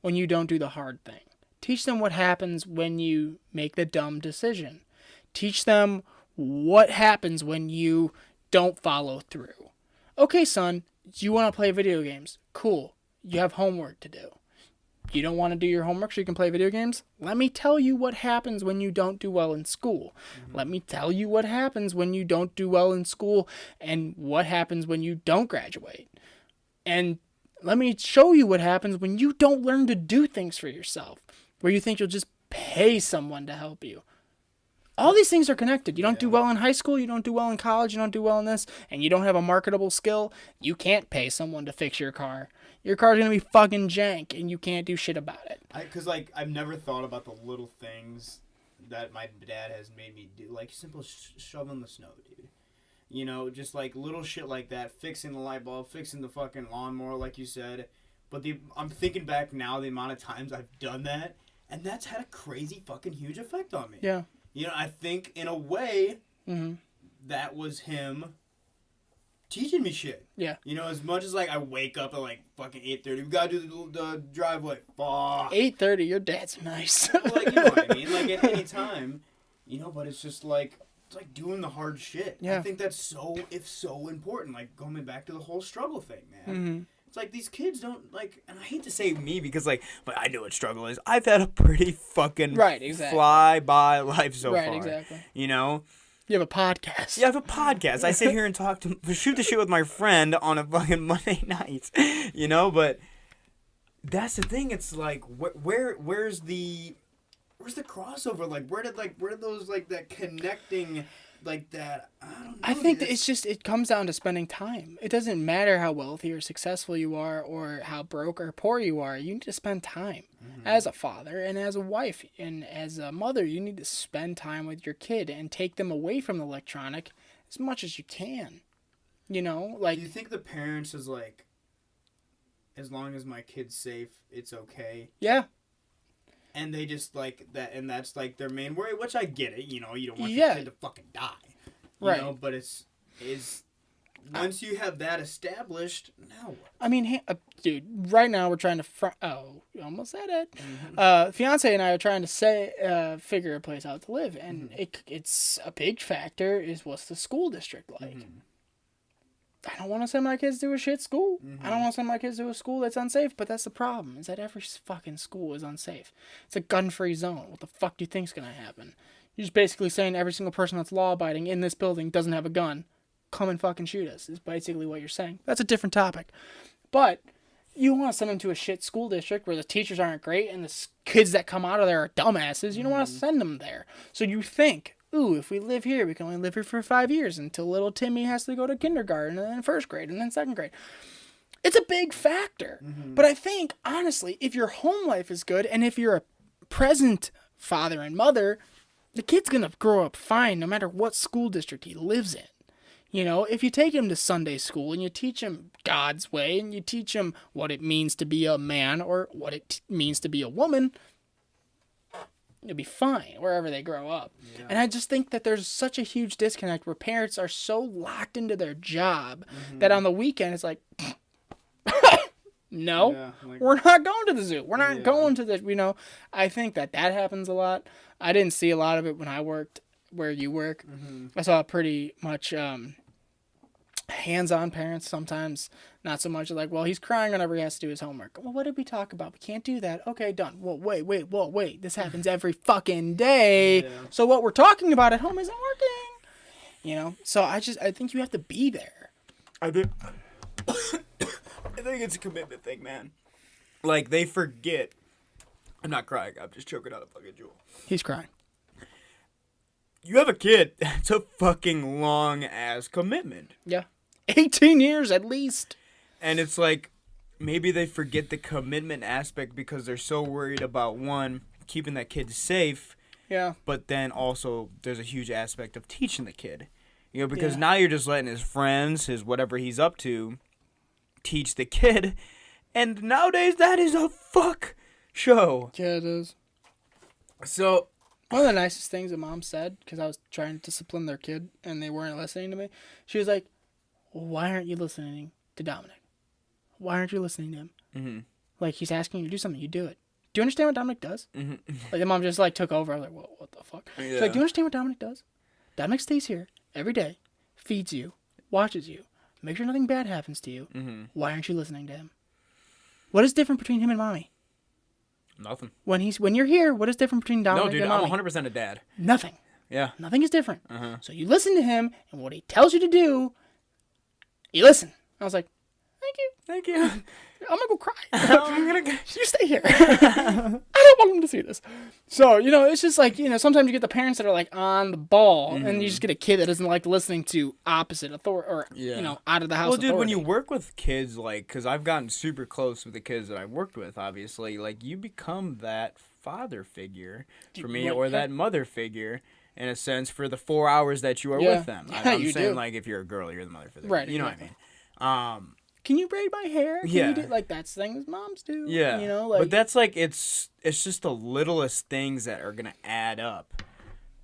when you don't do the hard thing. Teach them what happens when you make the dumb decision. Teach them what happens when you don't follow through. Okay, son, you want to play video games? Cool. You have homework to do. You don't want to do your homework so you can play video games? Let me tell you what happens when you don't do well in school. Let me tell you what happens when you don't do well in school and what happens when you don't graduate. And let me show you what happens when you don't learn to do things for yourself, where you think you'll just pay someone to help you. All these things are connected. You don't do well in high school, you don't do well in college, you don't do well in this, and you don't have a marketable skill, you can't pay someone to fix your car. Your car's going to be fucking jank, and you can't do shit about it. Because, like, I've never thought about the little things that my dad has made me do. Like, simple shoveling the snow, dude. You know, just, like, little shit like that. Fixing the light bulb, fixing the fucking lawnmower, like you said. But I'm thinking back now the amount of times I've done that, and that's had a crazy fucking huge effect on me. Yeah. You know, I think, in a way, that was him teaching me shit. Yeah. You know, as much as like I wake up at like fucking 8:30, we gotta do the driveway. Fuck. 8:30. Your dad's nice. Like, you know what I mean? Like at any time, you know. But it's just like it's like doing the hard shit. Yeah. I think that's so important. Like going back to the whole struggle thing, man. Mm-hmm. It's like these kids don't like, and I hate to say me because like, but I know what struggle is. I've had a pretty fucking fly by life so far. Right, exactly. You know. You have a podcast. Yeah, I have a podcast. I sit here and shoot the shit with my friend on a fucking Monday night, you know. But that's the thing. It's like, where's the crossover? Like, where did those like that connecting, like that? I don't know. I think that it comes down to spending time. It doesn't matter how wealthy or successful you are, or how broke or poor you are. You need to spend time. As a father and as a wife and as a mother, you need to spend time with your kid and take them away from the electronic as much as you can. You know, like. Do you think the parents is like, as long as my kid's safe, it's okay? Yeah. And they just like that, and that's like their main worry, which I get it. You know, you don't want your kid to fucking die. You know, but it's once you have that established, now what? I mean, dude, right now we're trying to you almost said it. Fiance and I are trying to figure a place out to live, and it's a big factor is what's the school district like. I don't want to send my kids to a shit school. I don't want to send my kids to a school that's unsafe, but that's the problem, is that every fucking school is unsafe. It's a gun-free zone. What the fuck do you think's gonna happen? You're just basically saying every single person that's law-abiding in this building doesn't have a gun. Come and fucking shoot us, is basically what you're saying. That's a different topic. But you want to send them to a shit school district where the teachers aren't great and the kids that come out of there are dumbasses. You don't want to send them there. So you think, ooh, if we live here, we can only live here for 5 years until little Timmy has to go to kindergarten and then first grade and then second grade. It's a big factor. But I think, honestly, if your home life is good and if you're a present father and mother, the kid's going to grow up fine no matter what school district he lives in. You know, if you take him to Sunday school and you teach him God's way and you teach him what it means to be a man or what it means to be a woman, it'll be fine wherever they grow up. Yeah. And I just think that there's such a huge disconnect where parents are so locked into their job that on the weekend it's like, no, we're not going to the zoo. We're not going to the, you know, I think that happens a lot. I didn't see a lot of it when I worked where you work. I saw pretty much hands-on parents sometimes, not so much like, well, he's crying whenever he has to do his homework. Well, what did we talk about? We can't do that. Okay, done. Well, wait. This happens every fucking day. Yeah. So what we're talking about at home isn't working. You know? So I think you have to be there. I think it's a commitment thing, man. Like, they forget. I'm not crying. I'm just choking out a fucking jewel. He's crying. You have a kid. That's a fucking long-ass commitment. Yeah. 18 years at least. And it's like, maybe they forget the commitment aspect because they're so worried about, one, keeping that kid safe. Yeah. But then also, there's a huge aspect of teaching the kid. You know, because now you're just letting his friends, his whatever he's up to, teach the kid. And nowadays, that is a fuck show. Yeah, it is. So... one of the nicest things that Mom said, because I was trying to discipline their kid and they weren't listening to me, she was like, why aren't you listening to Dominic? Why aren't you listening to him? Mm-hmm. Like, he's asking you to do something, you do it. Do you understand what Dominic does? Mm-hmm. Like, the mom just, like, took over. I was like, well, what the fuck? Yeah. She's like, do you understand what Dominic does? Dominic stays here every day, feeds you, watches you, makes sure nothing bad happens to you. Mm-hmm. Why aren't you listening to him? What is different between him and Mommy? Nothing. When you're here, what is different between Dominic and Mommy? I'm 100% a dad. Nothing. Yeah. Nothing is different. Uh-huh. So you listen to him, and what he tells you to do, you listen. I was like, thank you. I'm gonna go cry. You stay here. I don't want him to see this. So, you know, it's just like, you know, sometimes you get the parents that are like on the ball, and you just get a kid that doesn't like listening to opposite authority, or, you know, out of the house authority. Well, dude, when you work with kids, like, because I've gotten super close with the kids that I've worked with, obviously, like, you become that father figure for me, or that mother figure, in a sense, for the 4 hours that you are with them. I'm saying, like, if you're a girl, you're the mother for them. Right. You know what I mean? Can you braid my hair? Can you do, like, that's the thing that moms do. Yeah. You know, like, but that's like, it's just the littlest things that are going to add up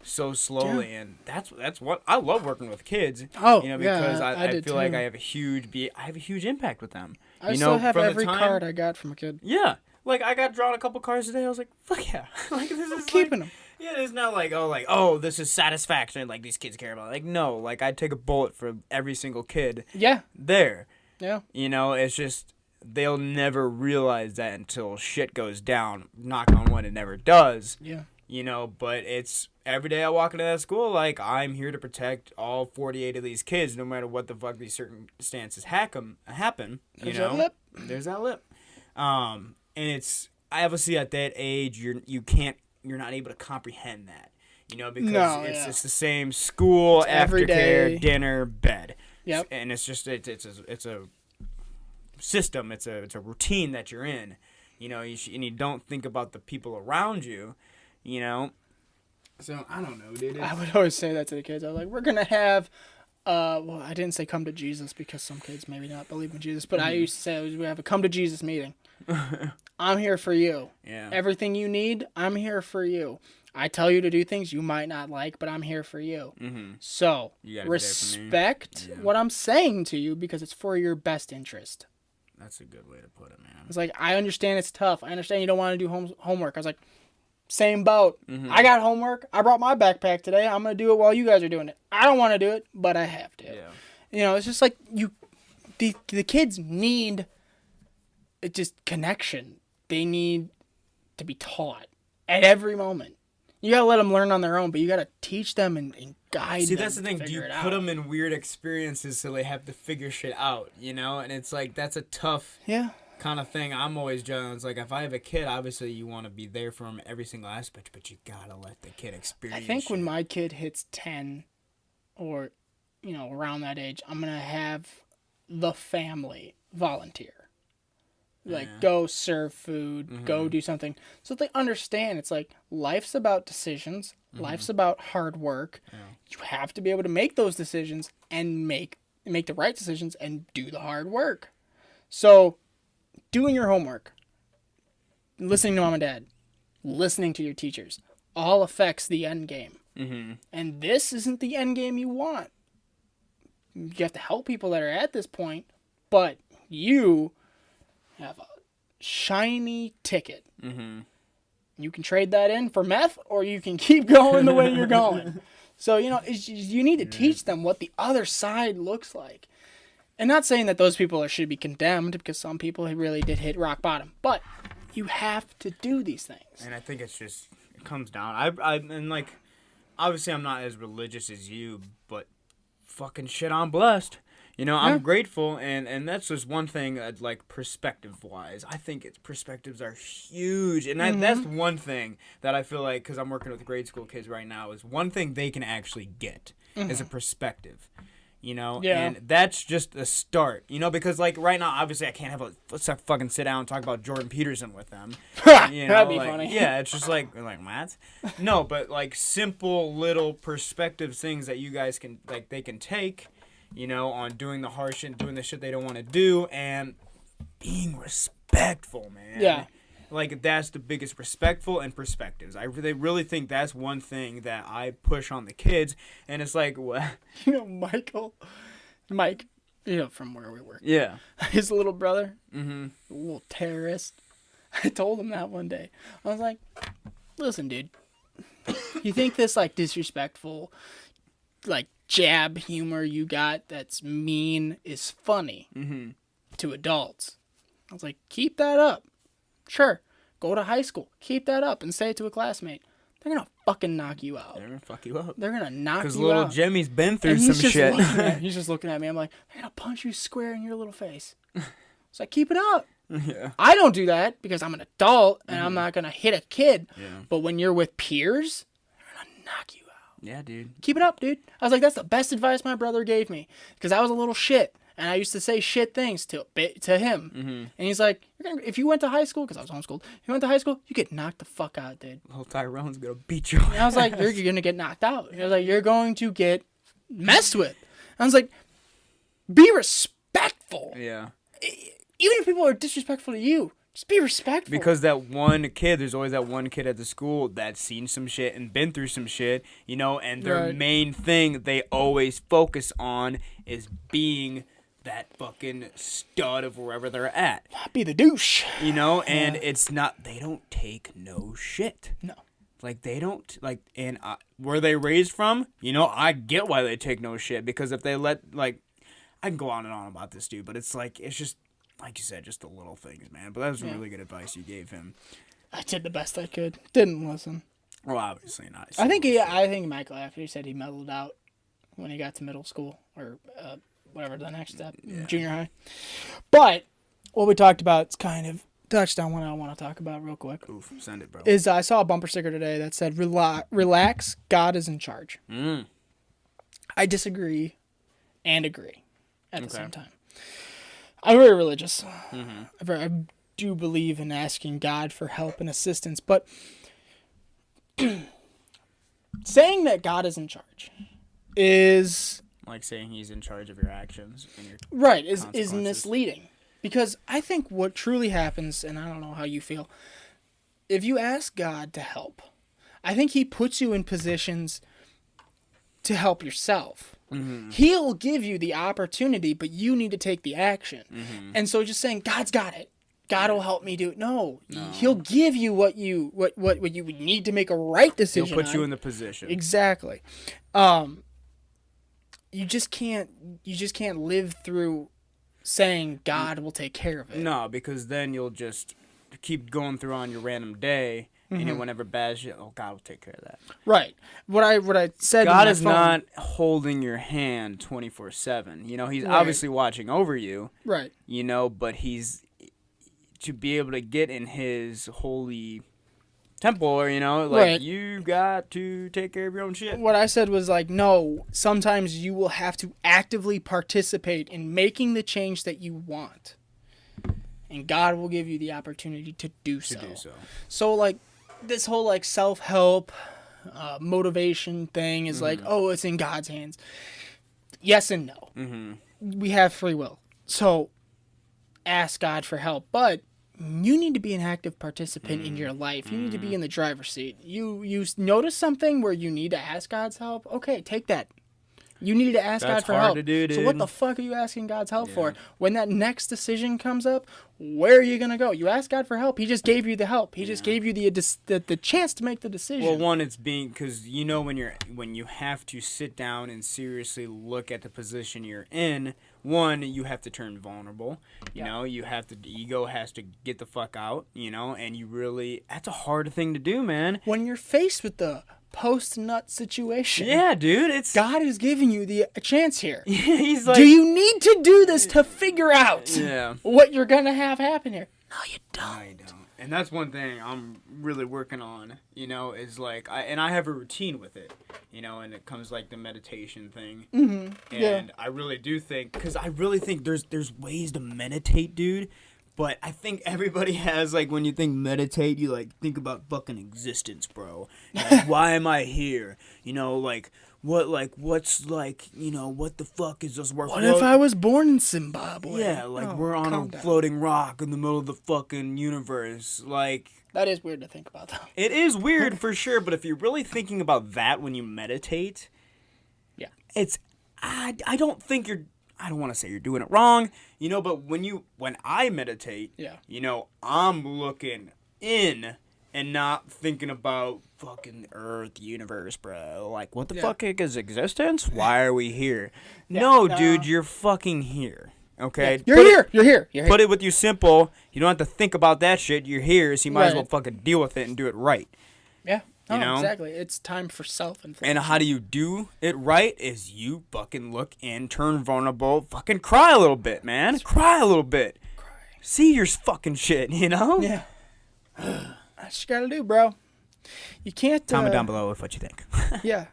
so slowly, and that's what I love working with kids. Oh, because yeah, I I did feel like too. I have a huge impact with them. I still have every card I got from a kid. Yeah, like I got drawn a couple cards today. I was like, fuck yeah, like this is Keeping them. Yeah, it's not like oh this is satisfaction. Like these kids care about it. Like no, like I'd take a bullet for every single kid. Yeah. There. Yeah. It's just they'll never realize that until shit goes down. Knock on wood, it never does. Yeah. But it's every day I walk into that school, like, I'm here to protect all 48 of these kids, no matter what the fuck these circumstances happen. There's that lip. There's that lip. And it's, obviously at that age, you're not able to comprehend that, because it's the same school, every aftercare, day. dinner, bed. Yep. And it's just, it's a system, it's a routine that you're in, and you don't think about the people around you. So I don't know, dude. I would always say that to the kids. I was like, we're gonna have, well, I didn't say come to Jesus because some kids maybe not believe in Jesus, but I used to say we have a come to Jesus meeting. I'm here for you. Yeah. Everything you need, I'm here for you. I tell you to do things you might not like, but I'm here for you. Mm-hmm. So You gotta be there for me. respect what I'm saying to you because it's for your best interest. That's a good way to put it, man. It's like, I understand it's tough. I understand you don't want to do homework. I was like, same boat. Mm-hmm. I got homework. I brought my backpack today. I'm going to do it while you guys are doing it. I don't want to do it, but I have to. Yeah. It's just like the kids need just connection. They need to be taught at every moment. You got to let them learn on their own, but you got to teach them and guide them. See, that's the thing. to Do you figure it put out. them in weird experiences so they have to figure shit out, And it's like, that's a tough Yeah. kind of thing. I'm always judging. It's like, if I have a kid, obviously you want to be there for him every single aspect, but you got to let the kid experience I think when shit. my kid hits 10 or, around that age, I'm going to have the family volunteer. Like, go serve food, go do something. So they understand it's like life's about decisions, life's about hard work. Yeah. You have to be able to make those decisions and make the right decisions and do the hard work. So, doing your homework, listening to mom and dad, listening to your teachers, all affects the end game. Mm-hmm. And this isn't the end game you want. You have to help people that are at this point, but you have a shiny ticket. Mm-hmm. You can trade that in for meth, or you can keep going the way you're going. So, you need to teach them what the other side looks like. And not saying that those people should be condemned, because some people really did hit rock bottom. But you have to do these things. And I think it comes down. And like, obviously I'm not as religious as you, but fucking shit, I'm blessed. I'm grateful, and that's just one thing, like, perspective-wise. I think perspectives are huge, and that's one thing that I feel like, because I'm working with grade school kids right now, is one thing they can actually get is a perspective, and that's just a start, because, like, right now, obviously, I can't let's fucking sit down and talk about Jordan Peterson with them. That'd be funny. Yeah, it's just like what? No, but, like, simple little perspective things that you guys can, like, they can take, on doing the hard shit, doing the shit they don't want to do, and being respectful, man. Yeah. Like, that's the biggest, respectful and perspectives. They really think that's one thing that I push on the kids, and it's like, what? Mike, from where we work. Yeah. His little brother, Mm-hmm. a little terrorist. I told him that one day. I was like, listen, dude, you think this, like, disrespectful, like, jab humor you got that's mean is funny to adults? I was like, keep that up. Sure, go to high school, keep that up and say it to a classmate. They're gonna fucking knock you out. They're gonna fuck you up. They're gonna knock you out. Because little Jimmy's been through And some he's shit. He's just looking at me. I'm like, they're gonna punch you square in your little face. It's like, keep it up. Yeah. I don't do that because I'm an adult and I'm not gonna hit a kid. Yeah. But when you're with peers, they're gonna knock you out. Yeah, dude. Keep it up, dude. I was like, that's the best advice my brother gave me because I was a little shit and I used to say shit things to him. And he's like, if you went to high school, because I was homeschooled, if you went to high school, you get knocked the fuck out, dude. Little Tyrone's gonna beat you. And I was like, you're gonna get knocked out. He was like, you're going to get messed with. I was like, be respectful. Yeah. Even if people are disrespectful to you, Just be respectful. Because that one kid, there's always that one kid at the school that's seen some shit and been through some shit, you know, and their Right. main thing they always focus on is being that fucking stud of wherever they're at, be the douche. you know, and it's not, they don't take no shit. No. Like, they don't, like, and where they raised from, you know, I get why they take no shit, because if they let, like, I can go on and on about this dude, but it's like, it's just, like you said, just the little things, man. But that was really good advice you gave him. I did the best I could. Didn't listen. Well, obviously not. I think Michael after he said he mellowed out when he got to middle school or whatever the next step, junior high. But what we talked about is kind of touched on what I want to talk about real quick. Oof, send it, bro. Is I saw a bumper sticker today that said, "Relax, God is in charge." I disagree and agree at the same time. I'm very religious. I do believe in asking God for help and assistance, but saying that God is in charge is Like saying he's in charge of your actions and your right is consequences. misleading, because I think what truly happens, and I don't know how you feel, if you ask God to help, I think he puts you in positions to help yourself. He'll give you the opportunity, but you need to take the action. And so just saying God's got it, God will help me do it. No. He'll give you what you would need to make a right decision. He'll put you on. in the position. Exactly. You just can't live through saying God will take care of it. No, because then you'll just keep going through on your random day, and then whenever bad shit, oh, God will take care of that. Right. What I said. God in my is phone- not holding your hand 24/7. You know, he's Right. obviously watching over you. right. You know, but he's to be able to get in his holy temple, or you know, like Right. you got to take care of your own shit. What I said was like, no. Sometimes you will have to actively participate in making the change that you want, and God will give you the opportunity to do so. So like, this whole like self-help, motivation thing is like, oh, it's in God's hands. Yes and no. We have free will, so ask God for help, but you need to be an active participant in your life. You need to be in the driver's seat. You notice something where you need to ask God's help. Okay, take that. You need to ask That's God for hard help. to do, So what dude. the fuck are you asking God's help for? When that next decision comes up, where are you gonna go? You ask God for help. He just gave you the help. He just gave you the chance to make the decision. Well, one, it's being because you know when you have to sit down and seriously look at the position you're in. One, you have to turn vulnerable. You know, you have to. The ego has to get the fuck out. You know, and you really. That's a hard thing to do, man. when you're faced with the post-nut situation, Yeah, dude. It's God is giving you the a chance here. he's like. Do you need to do this to figure out Yeah. what you're gonna have happen here? No, you don't. I don't. And that's one thing I'm really working on, you know, is like, I have a routine with it, you know, and it comes like the meditation thing. And I really do think, because I really think there's ways to meditate, dude. But I think everybody has, like, when you think meditate, you, like, think about fucking existence, bro. Like, why am I here? You know, like, what's, like, you know, what the fuck is this work? What if I was born in Zimbabwe? Yeah, like, Oh, we're on calm a down. floating rock in the middle of the fucking universe. Like, That is weird to think about, though. it is weird for sure, but if you're really thinking about that when you meditate, Yeah. it's, I don't think I don't want to say you're doing it wrong, you know, but when I meditate, Yeah. you know, I'm looking in and not thinking about fucking Earth, universe, bro. Like, what the fuck is existence? Why are we here? No, no. dude, you're fucking here. Okay? You're Put it- here. You're here. You're here. Put it with you simple. You don't have to think about that shit. You're here, so you might as well Right. fucking deal with it and do it right. Yeah. You know? Exactly. It's time for self-inflation. And how do you do it right is you fucking look in, turn vulnerable, fucking cry a little bit, man. Cry a little bit. See your fucking shit, you know? Yeah. That's what you gotta do, bro. You can't. Comment down below with what you think. Yeah.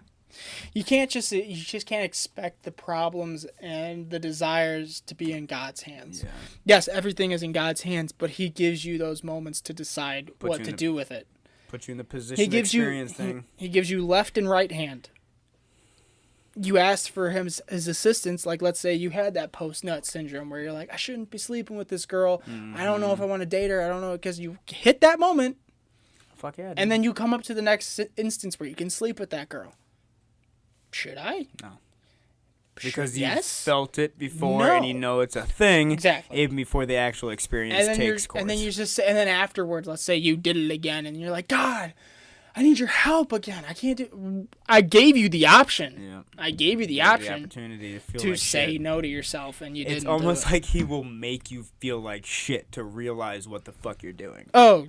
You just can't expect the problems and the desires to be in God's hands. Yeah. Yes, everything is in God's hands, but He gives you those moments to decide Put what you to in the- do with it. Put you in the He position gives you experience thing. he gives you left and right hand. you asked for his assistance. Like, let's say you had that post-nut syndrome where you're like, I shouldn't be sleeping with this girl. I don't know if I want to date her. I don't know, because you hit that moment. Fuck yeah. Dude. And then you come up to the next instance where you can sleep with that girl. Should I? No. Because you yes? felt it before, No. and you know it's a thing, Exactly. even before the actual experience takes course. And then afterwards, let's say you did it again, and you're like, God, I need your help again. I can't do. I gave you the option. Yeah. I gave you the The option opportunity to feel to like say shit. no to yourself, and you didn't. It's almost do it. like he will make you feel like shit to realize what the fuck you're doing. Oh,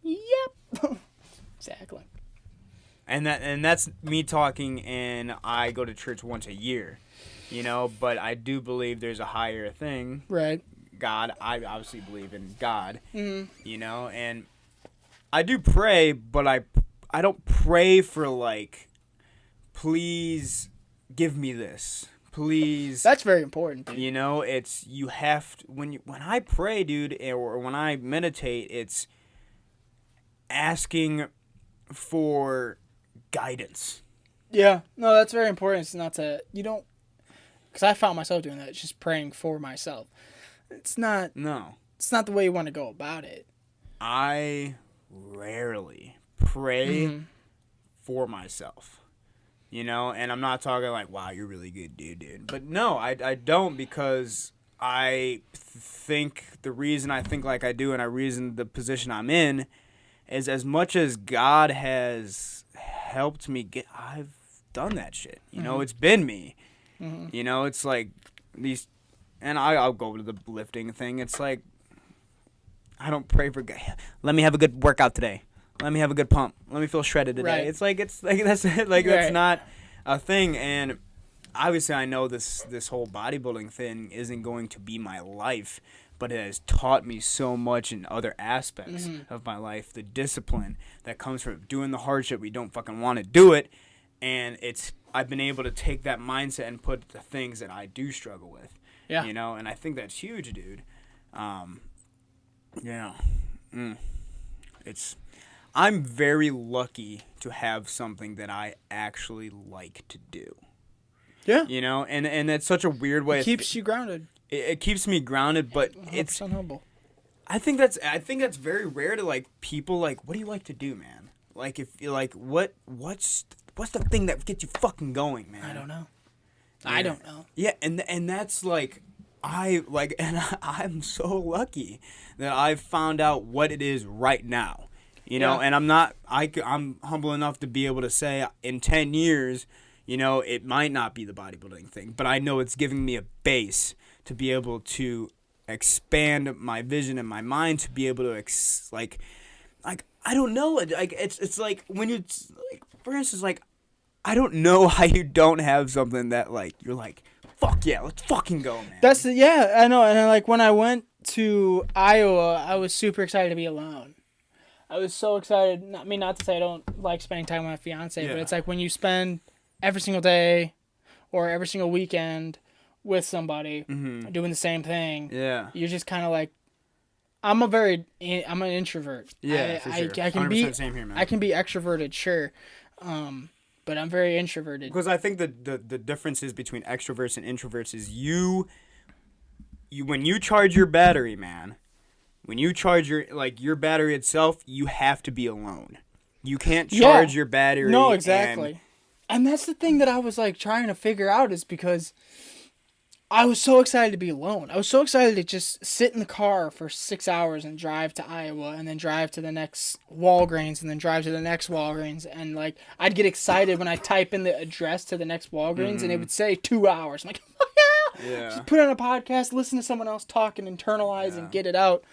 yep. Exactly. And that's me talking, and I go to church once a year, you know, but I do believe there's a higher thing. Right. God, I obviously believe in God, Mm-hmm. you know, and I do pray, but I don't pray for like, please give me this. Please. That's very important, dude. You know, it's you have to, when I pray, dude, or when I meditate, it's asking for guidance. Yeah. No, that's very important. It's not to because I found myself doing that. It's just praying for myself. It's not the way you want to go about it. I rarely pray for myself. You know, and I'm not talking like, wow, you're really good, dude. But no, I don't, because I think the reason I think like I do, and I reason the position I'm in, is as much as God has helped me I've done that shit. You know, it's been me. You know, it's like these, and I'll go to the lifting thing. It's like, I don't pray for God. Let me have a good workout today. Let me have a good pump. Let me feel shredded today. Right. It's like that's it. Like that's Right. not a thing. And obviously, I know this whole bodybuilding thing isn't going to be my life, but it has taught me so much in other aspects of my life. The discipline that comes from doing the hardship. We don't fucking want to do it, and I've been able to take that mindset and put the things that I do struggle with. Yeah. You know, and I think that's huge, dude. Yeah. I'm very lucky to have something that I actually like to do. Yeah. You know, and it's such a weird way. It keeps you grounded. It keeps me grounded, but it's 100% humble. I think that's very rare to like people like, what do you like to do, man? Like if you like what's the thing that gets you fucking going, man? I don't know. Yeah. I don't know. Yeah, and that's like I'm so lucky that I've found out what it is right now. You know, Yeah. and I'm humble enough to be able to say in 10 years, you know, it might not be the bodybuilding thing, but I know it's giving me a base to be able to expand my vision and my mind to be able to like I don't know, like it's like when you like, for instance, like I don't know how you don't have something that like you're like, fuck yeah, let's fucking go, man. I know. And like when I went to Iowa, I was super excited to be alone. I was so excited. Not to say I don't like spending time with my fiance, but Yeah. it's like when you spend every single day or every single weekend with somebody doing the same thing. Yeah. You're just kind of like, I'm an introvert. Yeah, for sure. I can be 100% same here, man. I can be extroverted, sure, but I'm very introverted. Because I think the differences between extroverts and introverts is you when you charge your battery, man, when you charge your battery itself, you have to be alone. You can't charge your battery. No, exactly. And that's the thing that I was like trying to figure out, is because I was so excited to be alone. I was so excited to just sit in the car for 6 hours and drive to Iowa, and then drive to the next Walgreens, and then drive to the next Walgreens. And like, I'd get excited when I type in the address to the next Walgreens and it would say 2 hours. I'm like, oh yeah! Yeah. Just put on a podcast, listen to someone else talk, and internalize and get it out.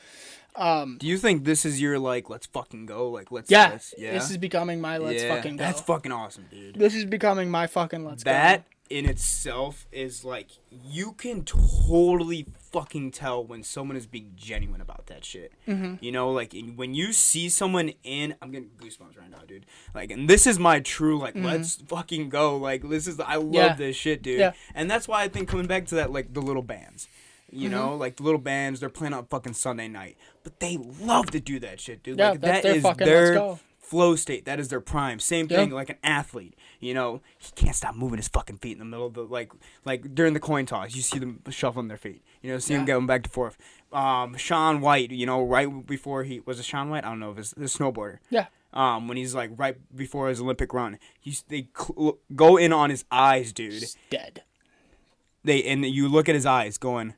Do you think this is your like, let's fucking go? Like, let's yeah. This is becoming my let's fucking go. That's fucking awesome, dude. This is becoming my fucking let's go. That in itself is like, you can totally fucking tell when someone is being genuine about that shit. Mm-hmm. You know, like when you see someone I'm getting goosebumps right now, dude. Like, and this is my true like, let's fucking go. Like, I love this shit, dude. Yeah. And that's why I think coming back to that, like the little bands. You know, like the little bands, they're playing on fucking Sunday night, but they love to do that shit, dude. Yeah, like that's that their is fucking their let's go. flow state. That is their prime. Same thing, like an athlete. You know, he can't stop moving his fucking feet in the middle of the like during the coin toss. You see them shuffling their feet. You know, see them going back and forth. Shaun White. You know, right before he was a Shaun White. I don't know if it's the snowboarder. Yeah. When he's like right before his Olympic run, they go in on his eyes, dude. He's dead. And you look at his eyes going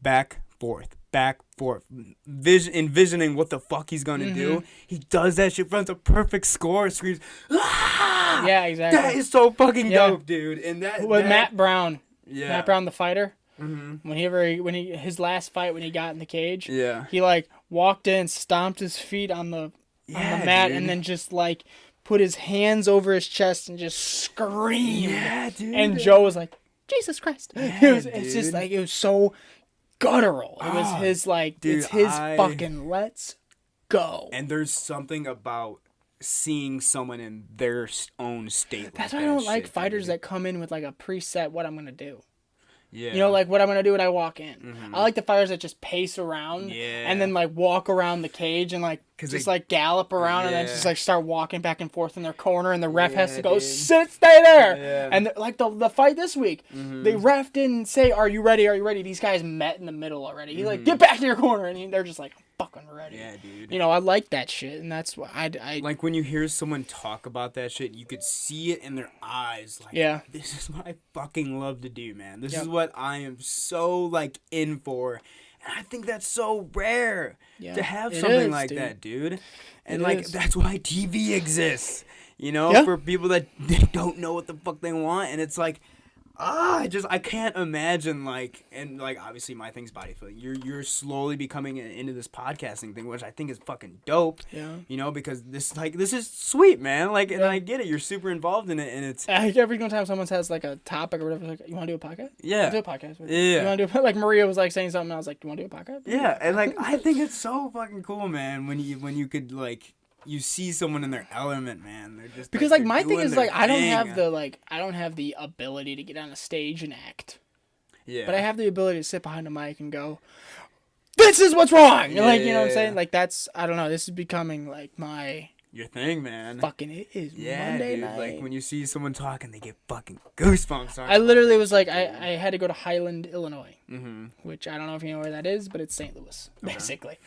back, forth, envisioning what the fuck he's gonna do. He does that shit, runs a perfect score, screams, "Ah!" Yeah, exactly. That is so fucking dope, dude. And with Matt Brown. Yeah. Matt Brown, the fighter. Mm-hmm. When his last fight when he got in the cage. Yeah. He like walked in, stomped his feet on the mat, dude. and then just like put his hands over his chest and just screamed. Yeah, dude. And Joe was like, Jesus Christ. Yeah, it's just like, it was so guttural. It was his like, dude, it's his fucking let's go. And there's something about seeing someone in their own state. That's why I don't like fighters that come in with like a preset what I'm gonna do. Yeah. You know, like what I'm gonna do when I walk in. I like the fighters that just pace around and then like walk around the cage and like just like gallop around and then just like start walking back and forth in their corner and the ref has to go stay there. Yeah. And like the fight this week, the ref didn't say, "Are you ready? Are you ready?" These guys met in the middle already. He's like, "Get back to your corner," and they're just like, "I'm fucking ready." Yeah, dude. You know, I like that shit, and that's what I like when you hear someone talk about that shit, you could see it in their eyes. Like, this is what I fucking love to do, man. This is what I am so like in for. And I think that's so rare to have something like that, dude. And like that's why TV exists. You know, for people that don't know what the fuck they want, and it's like, I can't imagine like, and like obviously my thing's bodybuilding. You're slowly becoming into this podcasting thing, which I think is fucking dope. Yeah. You know, because this is sweet, man. Like, and I get it. You're super involved in it, and it's every time someone has like a topic or whatever, like, you want to do a podcast? Yeah. Do a podcast. Yeah. You want to do like Maria was like saying something. I was like, you want to do a podcast? Yeah, and like I think it's so fucking cool, man. When you could like. You see someone in their element, man. They're just because like my thing is like I don't have the ability to get on a stage and act. Yeah. But I have the ability to sit behind a mic and go, "This is what's wrong." Yeah, like, you know what I'm saying? Like that's I don't know. This is becoming like your thing, man. Fucking it is Monday dude, night. Like when you see someone talking, they get fucking goosebumps. I literally was like, I had to go to Highland, Illinois, which I don't know if you know where that is, but it's St. Louis, basically.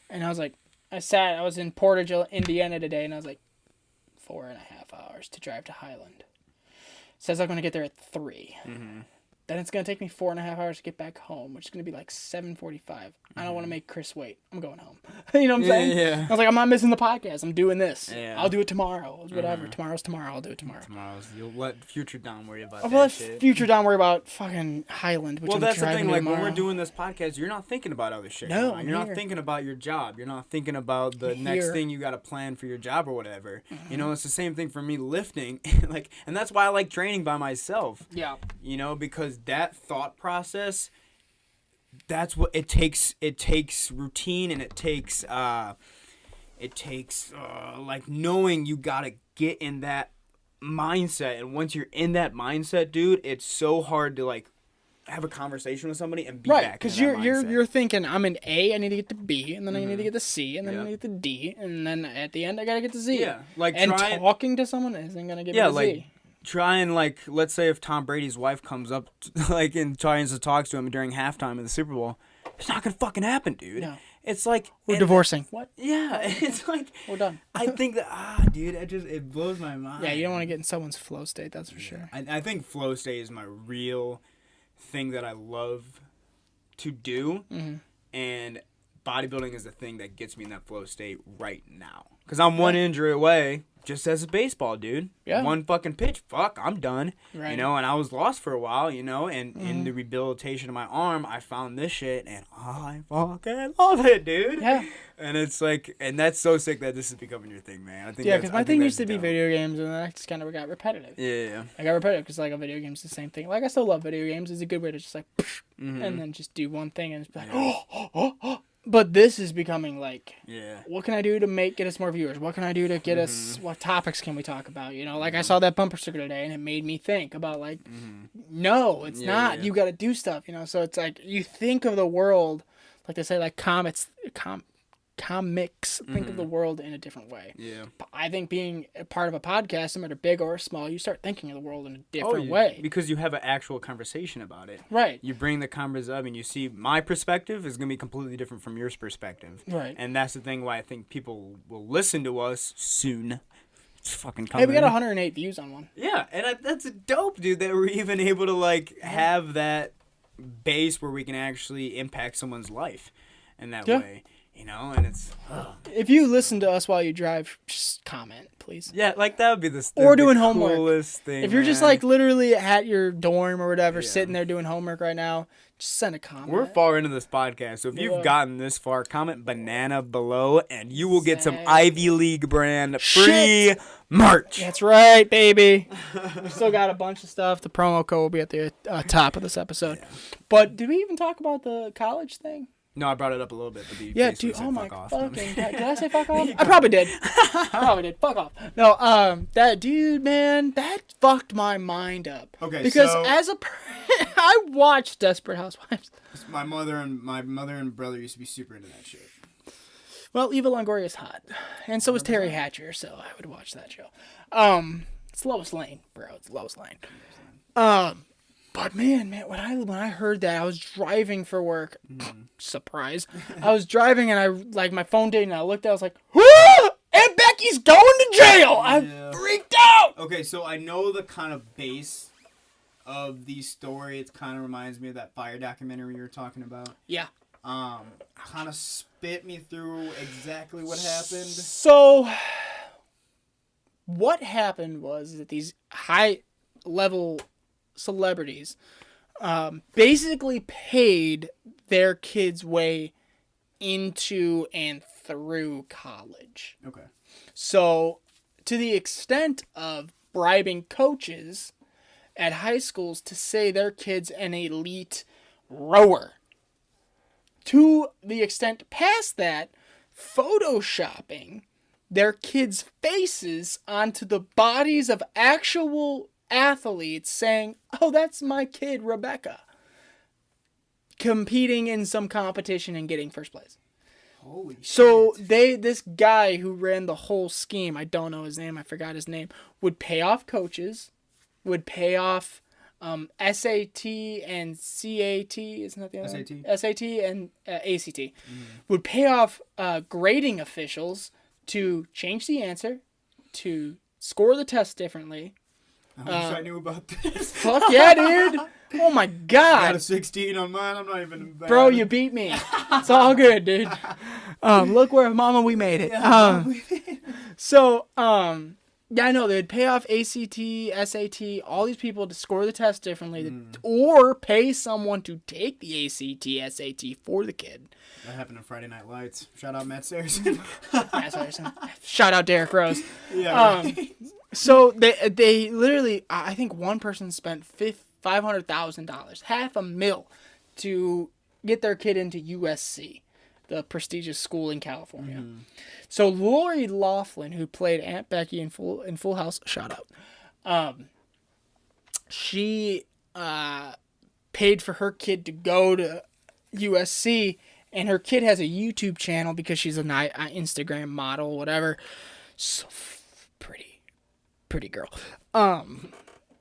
And I was like. I was in Portage, Indiana today, and I was like, 4.5 hours to drive to Highland. Says I'm going to get there at 3. Then it's going to take me 4.5 hours to get back home, which is going to be like 7:45. I don't want to make Chris wait. I'm going home. You know what I'm saying? Yeah. I was like, I'm not missing the podcast. I'm doing this. Yeah. I'll do it tomorrow. Whatever. Tomorrow's tomorrow. I'll do it tomorrow. You'll let Future Don worry about I'll let Future Don worry about fucking Highland, which well, I'm that's the driving thing. Like tomorrow. when we're doing this podcast, you're not thinking about other shit. No, you're not thinking about your job. You're not thinking about the next thing you got to plan for your job or whatever. You know, it's the same thing for me lifting. Like, and that's why I like training by myself. Yeah. You know, because that thought process, that's what it takes. It takes routine, and it takes like knowing you gotta get in that mindset. And once you're in that mindset, dude, it's so hard to like have a conversation with somebody and be back. Right, because you're thinking I'm an A, I need to get to B, and then I need to get to C, and then I need to get to D, and then at the end I gotta get to Z. Yeah, like talking to someone isn't gonna get me to Z. Try and like, let's say if Tom Brady's wife comes up like and tries to talk to him during halftime of the Super Bowl, it's not gonna fucking happen, dude. No. It's like we're divorcing. What? Yeah, it's like we're done. I think that dude, it blows my mind. Yeah, you don't want to get in someone's flow state, that's for sure. I think flow state is my real thing that I love to do, and bodybuilding is the thing that gets me in that flow state right now. Because I'm one injury away, just as a baseball, dude. Yeah. One fucking pitch, fuck, I'm done. Right. You know, and I was lost for a while, you know, and in the rehabilitation of my arm, I found this shit, and I fucking love it, dude. Yeah. And it's like, and that's so sick that this is becoming your thing, man. I think because my thing used to be video games, and then I just kind of got repetitive. Yeah. I got repetitive because, like, a video game's the same thing. Like, I still love video games. It's a good way to just, like, and then just do one thing, and it's like, oh. But this is becoming like, what can I do to get us more viewers? What can I do to get us, what topics can we talk about? You know, like I saw that bumper sticker today and it made me think about like, no, it's not. You got to do stuff, you know? So it's like, you think of the world, like they say, like comets comics think of the world in a different way. Yeah. But I think being a part of a podcast, no matter big or small, you start thinking of the world in a different way. Because you have an actual conversation about it. Right. You bring the convers up and you see my perspective is going to be completely different from your perspective. Right. And that's the thing why I think people will listen to us soon. It's fucking coming. Hey, we got 108 views on one. Yeah, and that's dope, dude, that we're even able to, like, have that base where we can actually impact someone's life in that way. You know, and it's... If you listen to us while you drive, just comment, please. Yeah, like, that would be the Or doing the homework. coolest thing, If you're just, man. like, literally at your dorm or whatever, sitting there doing homework right now, just send a comment. We're far into this podcast, so if you've Yeah. gotten this far, comment banana below, and you will get some Say- Ivy League brand free merch. That's right, baby. We still got a bunch of stuff. The promo code will be at the top of this episode. But did we even talk about the college thing? No, I brought it up a little bit, but you Yeah, basically dude. said Oh my fuck off. fucking god. Did I say fuck off? I probably did. Fuck off. No, that dude, man, that fucked my mind up. Okay, because so- as a I watched Desperate Housewives. My mother and brother used to be super into that shit. Well, Eva Longoria's hot, and so was Terry Hatcher. So I would watch that show. It's Lois Lane, bro. It's Lois Lane. But man, when I heard that, I was driving for work. Surprise! I was driving and I like my phone did, and I looked. I was like, "Aunt Becky's going to jail!" I freaked out. Okay, so I know the kind of base of the story. It kind of reminds me of that fire documentary you were talking about. Yeah. Kind of spit me through exactly what happened. So, what happened was that these high-level celebrities basically paid their kids' way into and through college. Okay. So, to the extent of bribing coaches at high schools to say their kid's an elite rower. To the extent past that, photoshopping their kids' faces onto the bodies of actual athletes saying, "Oh, that's my kid, Rebecca," competing in some competition and getting first place. Holy shit. So this guy who ran the whole scheme, I don't know his name, I forgot his name, would pay off coaches, would pay off SAT and CAT, isn't that the other SAT. one? SAT and ACT. Would pay off grading officials to change the answer, to score the test differently. I wish I knew about this. Fuck yeah, dude! Oh my I got god! a 16 on mine. I'm not even bad. Bro, you beat me. It's all good, dude. Look where, mama, we made it. Yeah, I know they'd pay off ACT, SAT, all these people to score the test differently, or pay someone to take the ACT, SAT for the kid. That happened on Friday Night Lights. Shout out Matt Saracen. Shout out Derrick Rose. Yeah. So they literally, I think one person spent $500,000, $500,000, to get their kid into USC, the prestigious school in California. So Lori Loughlin, who played Aunt Becky in Full House, shout out. She paid for her kid to go to USC, and her kid has a YouTube channel because she's an Instagram model, whatever. So pretty girl.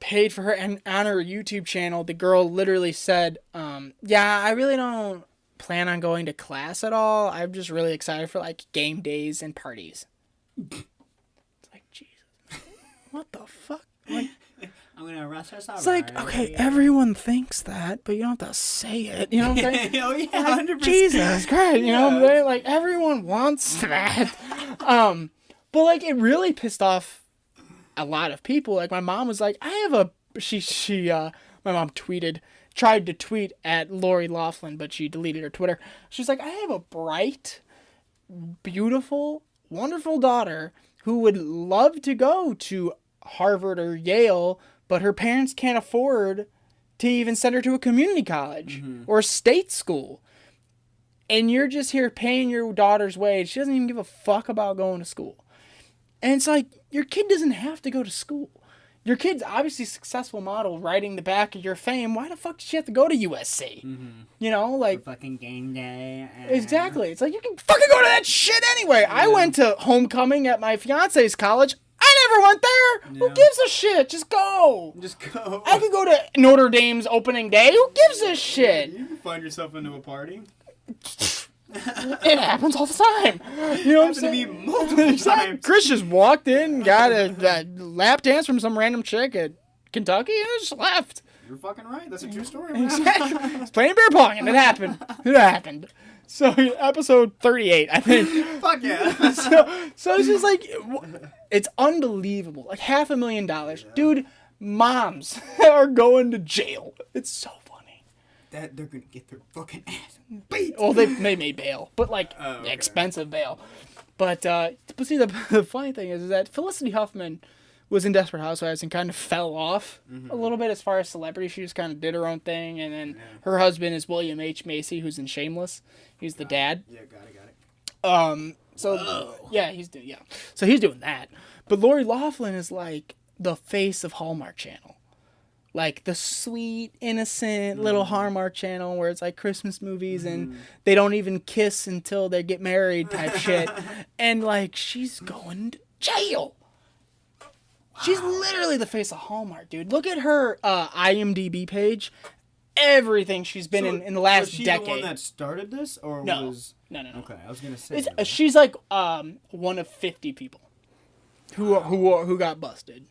Paid for her, and on her YouTube channel, the girl literally said, "Yeah, I really don't plan on going to class at all. I'm just really excited for like game days and parties." It's like, Jesus, what the fuck? Like, I'm gonna rush us it's like, okay, everyone thinks that, but you don't have to say it. You know what I'm saying? Oh, yeah, Like, 100%. Jesus Christ, you know what I'm saying? Like, everyone wants that. But like, it really pissed off a lot of people. Like, my mom was like, I have a, my mom tried to tweet at Lori Loughlin, but she deleted her Twitter. She's like, I have a bright, beautiful, wonderful daughter who would love to go to Harvard or Yale, but her parents can't afford to even send her to a community college or a state school. And you're just here paying your daughter's way. She doesn't even give a fuck about going to school. And it's like, your kid doesn't have to go to school. Your kid's obviously a successful model riding the back of your fame. Why the fuck did she have to go to USC? You know, like... fucking game day. Exactly. It's like, you can fucking go to that shit anyway. I went to homecoming at my fiance's college. I never went there. Who gives a shit? Just go. Just go. I could go to Notre Dame's opening day. Who gives a shit? You can find yourself into a party. It happens all the time. You know what I'm saying? To me multiple times. Chris just walked in, got a lap dance from some random chick at Kentucky, and just left. You're fucking right. That's a true story. Exactly. He's playing beer pong, and it happened. It happened. So, episode 38, I think. Fuck yeah. So it's just like, it's unbelievable. Like, $500,000. Dude, moms are going to jail. It's so funny. That they're gonna get their fucking ass beat. Well, they may bail, but like expensive bail. But see, the funny thing is that Felicity Huffman was in Desperate Housewives and kind of fell off a little bit as far as celebrity. She just kind of did her own thing, and then her husband is William H. Macy, who's in Shameless. He's the dad. Yeah, got it. So he's doing that. But Lori Loughlin is like the face of Hallmark Channel. Like the sweet, innocent little Hallmark Channel where it's like Christmas movies and they don't even kiss until they get married type shit. And like, she's going to jail. Wow. She's literally the face of Hallmark, dude. Look at her IMDb page. Everything she's been in the last decade. Was she the one that started this? Or No. was... No. Okay, I was going to say. She's like one of 50 people who got busted.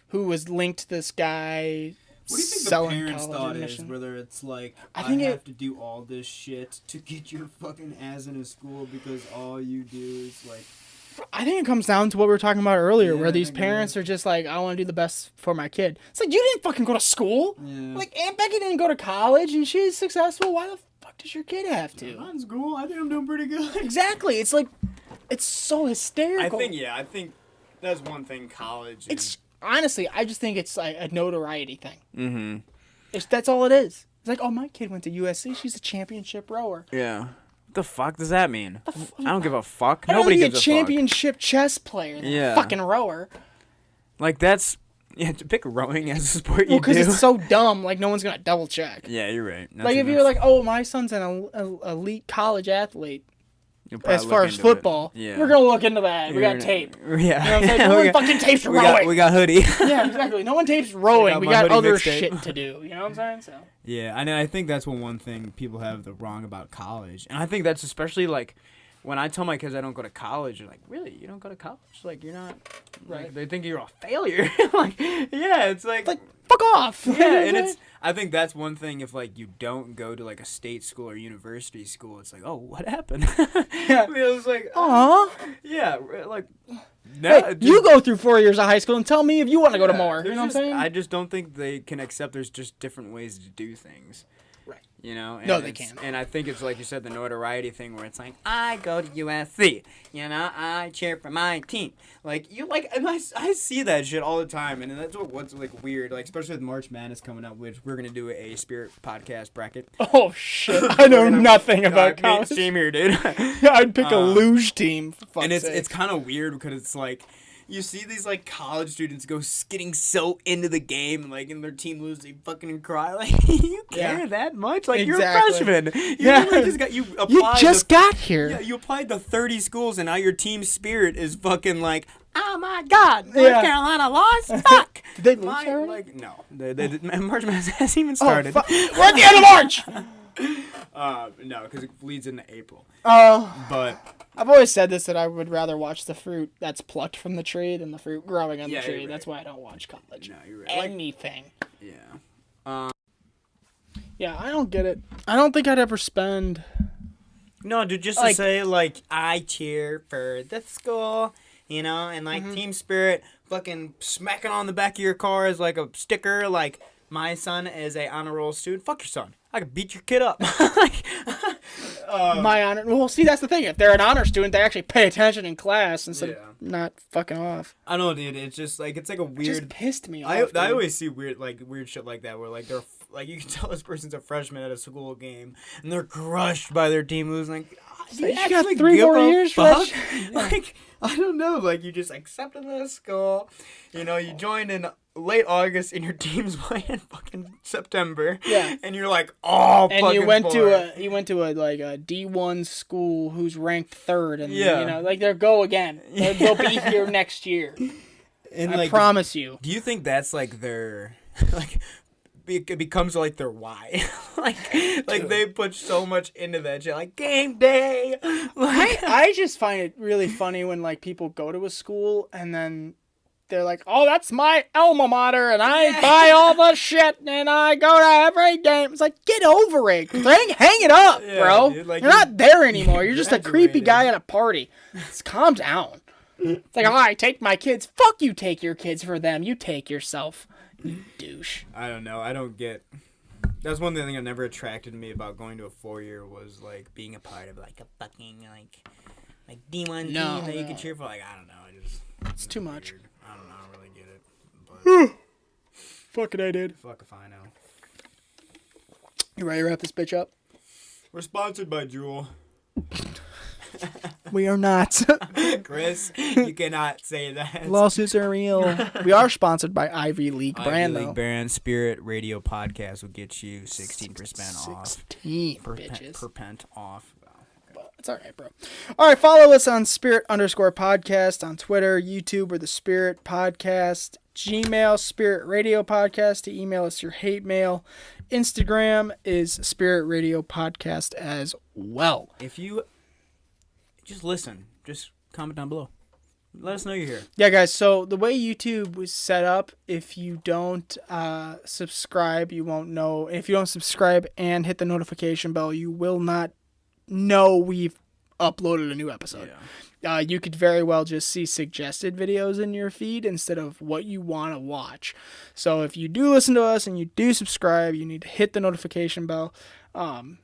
Who was linked to this guy What do you think the selling parents' college thought admission. is? Whether it's like, I think have to do all this shit to get your fucking ass into school because all you do is like... I think it comes down to what we were talking about earlier, Yeah, where I these think parents are just like, I want to do the best for my kid. It's like, you didn't fucking go to school. Yeah. Like, Aunt Becky didn't go to college, and she's successful. Why the fuck does your kid have to? I'm in school. I think I'm doing pretty good. Exactly. It's like, it's so hysterical. I think that's one thing college It's, honestly, I just think it's like a notoriety thing. Mm-hmm. That's all it is. It's like, oh, my kid went to USC. She's a championship rower. Yeah. What the fuck does that mean? I don't give a fuck. I'd Nobody rather be gives a championship chess player than a fucking rower. Like, that's... Yeah, to pick rowing as a sport Well, you do. because it's so dumb, like, no one's going to double check. Yeah, you're right. That's Like, if you're like, oh, my son's an elite college athlete, as far as football, we're going to look into that. We got tape. Yeah. You know what I'm saying? No one fucking tapes rowing. We got hoodie. Yeah, exactly. No one tapes rowing. We my got hoodie other mixtape. shit to do. You know what I'm saying? So. Yeah, I think that's one thing people have the wrong about college. And I think that's especially, like, when I tell my kids I don't go to college, they're like, really? You don't go to college? Like, you're not... Right. Like, they think you're a failure. Like, yeah, it's like... Fuck off. Yeah, and it's... I think that's one thing if, like, you don't go to, like, a state school or university school, it's like, oh, what happened? Yeah. It was like... Aw. Yeah, like... Hey, you go through 4 years of high school and tell me if you want to go to more. You know what I'm saying? I just don't think they can accept there's just different ways to do things. Right. You know? And No, they can't. And I think it's like you said, the notoriety thing where it's like, I go to USC. You know, I cheer for my team. Like, you like, and I see that shit all the time. And that's what's like weird. Like, especially with March Madness coming up, which we're going to do a Spirit podcast bracket. Oh, shit. I know nothing about college. Team here, dude. I'd pick a luge team. For fuck's And it's sake. kind of weird because it's like, you see these like college students getting so into the game, and like, and their team loses, they fucking cry. Like, you care that much? Like, Exactly. you're a freshman. You Yeah. literally You applied just got here. Yeah, you applied to 30 schools, and now your team spirit is fucking like, oh my god, North Yeah. Carolina lost. Fuck. Did they lose already? Like, no, March Madness hasn't even started. Oh, we're at the end of March. No, because it leads into April. Oh. But I've always said this, that I would rather watch the fruit that's plucked from the tree than the fruit growing on Yeah, the you're tree. right. That's why I don't watch college. No, you're right. Like, Anything. yeah. Yeah, I don't get it. I don't think I'd ever spend... No, dude, just Like- to say, like, I cheer for this school, you know, and, like, team spirit, fucking smacking on the back of your car as, like, a sticker, like, my son is a honor roll student. Fuck your son. I could beat your kid up. Like, My honor... Well, see, that's the thing. If they're an honor student, they actually pay attention in class instead Yeah. of not fucking off. I don't know, dude. It's just, like, it's, like, a It weird... just pissed me off, I dude. always see weird shit like that where, like, they're... Like, you can tell this person's a freshman at a school game, and they're crushed by their team losing. Like, do You got actually 3 give more a years for that fuck? shit? Like, I don't know. Like, you just accepted the school. You know, you joined in late August and your team's playing in fucking September. Yeah. And you're like, oh, and fucking you went for to a like a D1 school who's ranked 3rd, and Yeah. you know, like they'll go again. They'll be here next year. And I like, promise you. do you think that's like their like it becomes like their why? like they put so much into that shit, like game day. Like I just find it really funny when like people go to a school and then they're like, oh, that's my alma mater, and I buy all the shit, and I go to every game. It's like, get over it. Hang it up, Yeah, bro. dude, like, you're not there anymore. You're just a creepy graduated. guy at a party. Just calm down. It's like, oh, I take my kids. Fuck you, take your kids for them. You take yourself. You douche. I don't know. I don't get. That's one thing that never attracted me about going to a 4-year was like being a part of like a fucking like D1 No, team that you no. could cheer for. Like I don't know. It's too much. Weird. I don't know. I don't really get it. But Fuck it, I did. fuck if I know. You ready to wrap this bitch up? We're sponsored by Jewel. We are not. Chris, you cannot say that. Lawsuits are real. We are sponsored by Ivy League brand, Ivy though. League brand Spirit Radio Podcast will get you 16% off. 16, bitches. Percent off. It's all right, bro. All right, follow us on Spirit_podcast on Twitter, YouTube, or the Spirit Podcast, Gmail, Spirit Radio Podcast to email us your hate mail. Instagram is Spirit Radio Podcast as well. If you just listen, just comment down below. Let us know you're here. Yeah, guys, so the way YouTube was set up, if you don't subscribe, you won't know. If you don't subscribe and hit the notification bell, you will not know we've uploaded a new episode. Yeah. You could very well just see suggested videos in your feed instead of what you want to watch. So if you do listen to us and you do subscribe, you need to hit the notification bell. And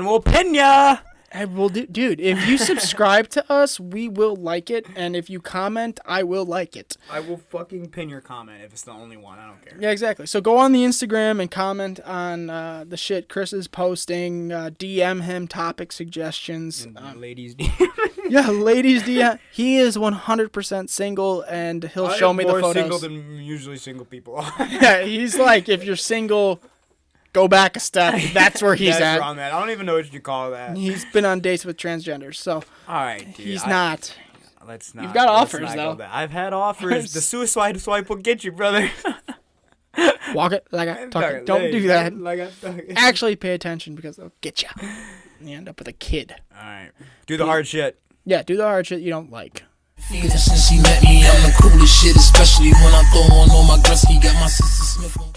we'll pin ya! And we'll dude, if you subscribe to us, we will like it. And if you comment, I will like it. I will fucking pin your comment if it's the only one. I don't care. Yeah, exactly. So go on the Instagram and comment on the shit Chris is posting. DM him topic suggestions. And ladies, Yeah, ladies DM. He is 100% single, and he'll show me the more photos. single than usually single people are. Yeah, he's like, if you're single, go back a step. That's where he's That's at. wrong, man. I don't even know what you call that. He's been on dates with transgenders, so All right, dude. he's not. Let's not. You've got let's offers, not go though. there. I've had offers. The suicide swipe will get you, brother. Walk it like I talk it. Don't do that. Like I'm talking. Actually, pay attention because they'll get you. You end up with a kid. All right. Do the hard shit. Yeah, do the hard shit you don't like. Since he met me, I'm the coolest shit, especially when I throw on all my Gretzky. Got my sister Smith on.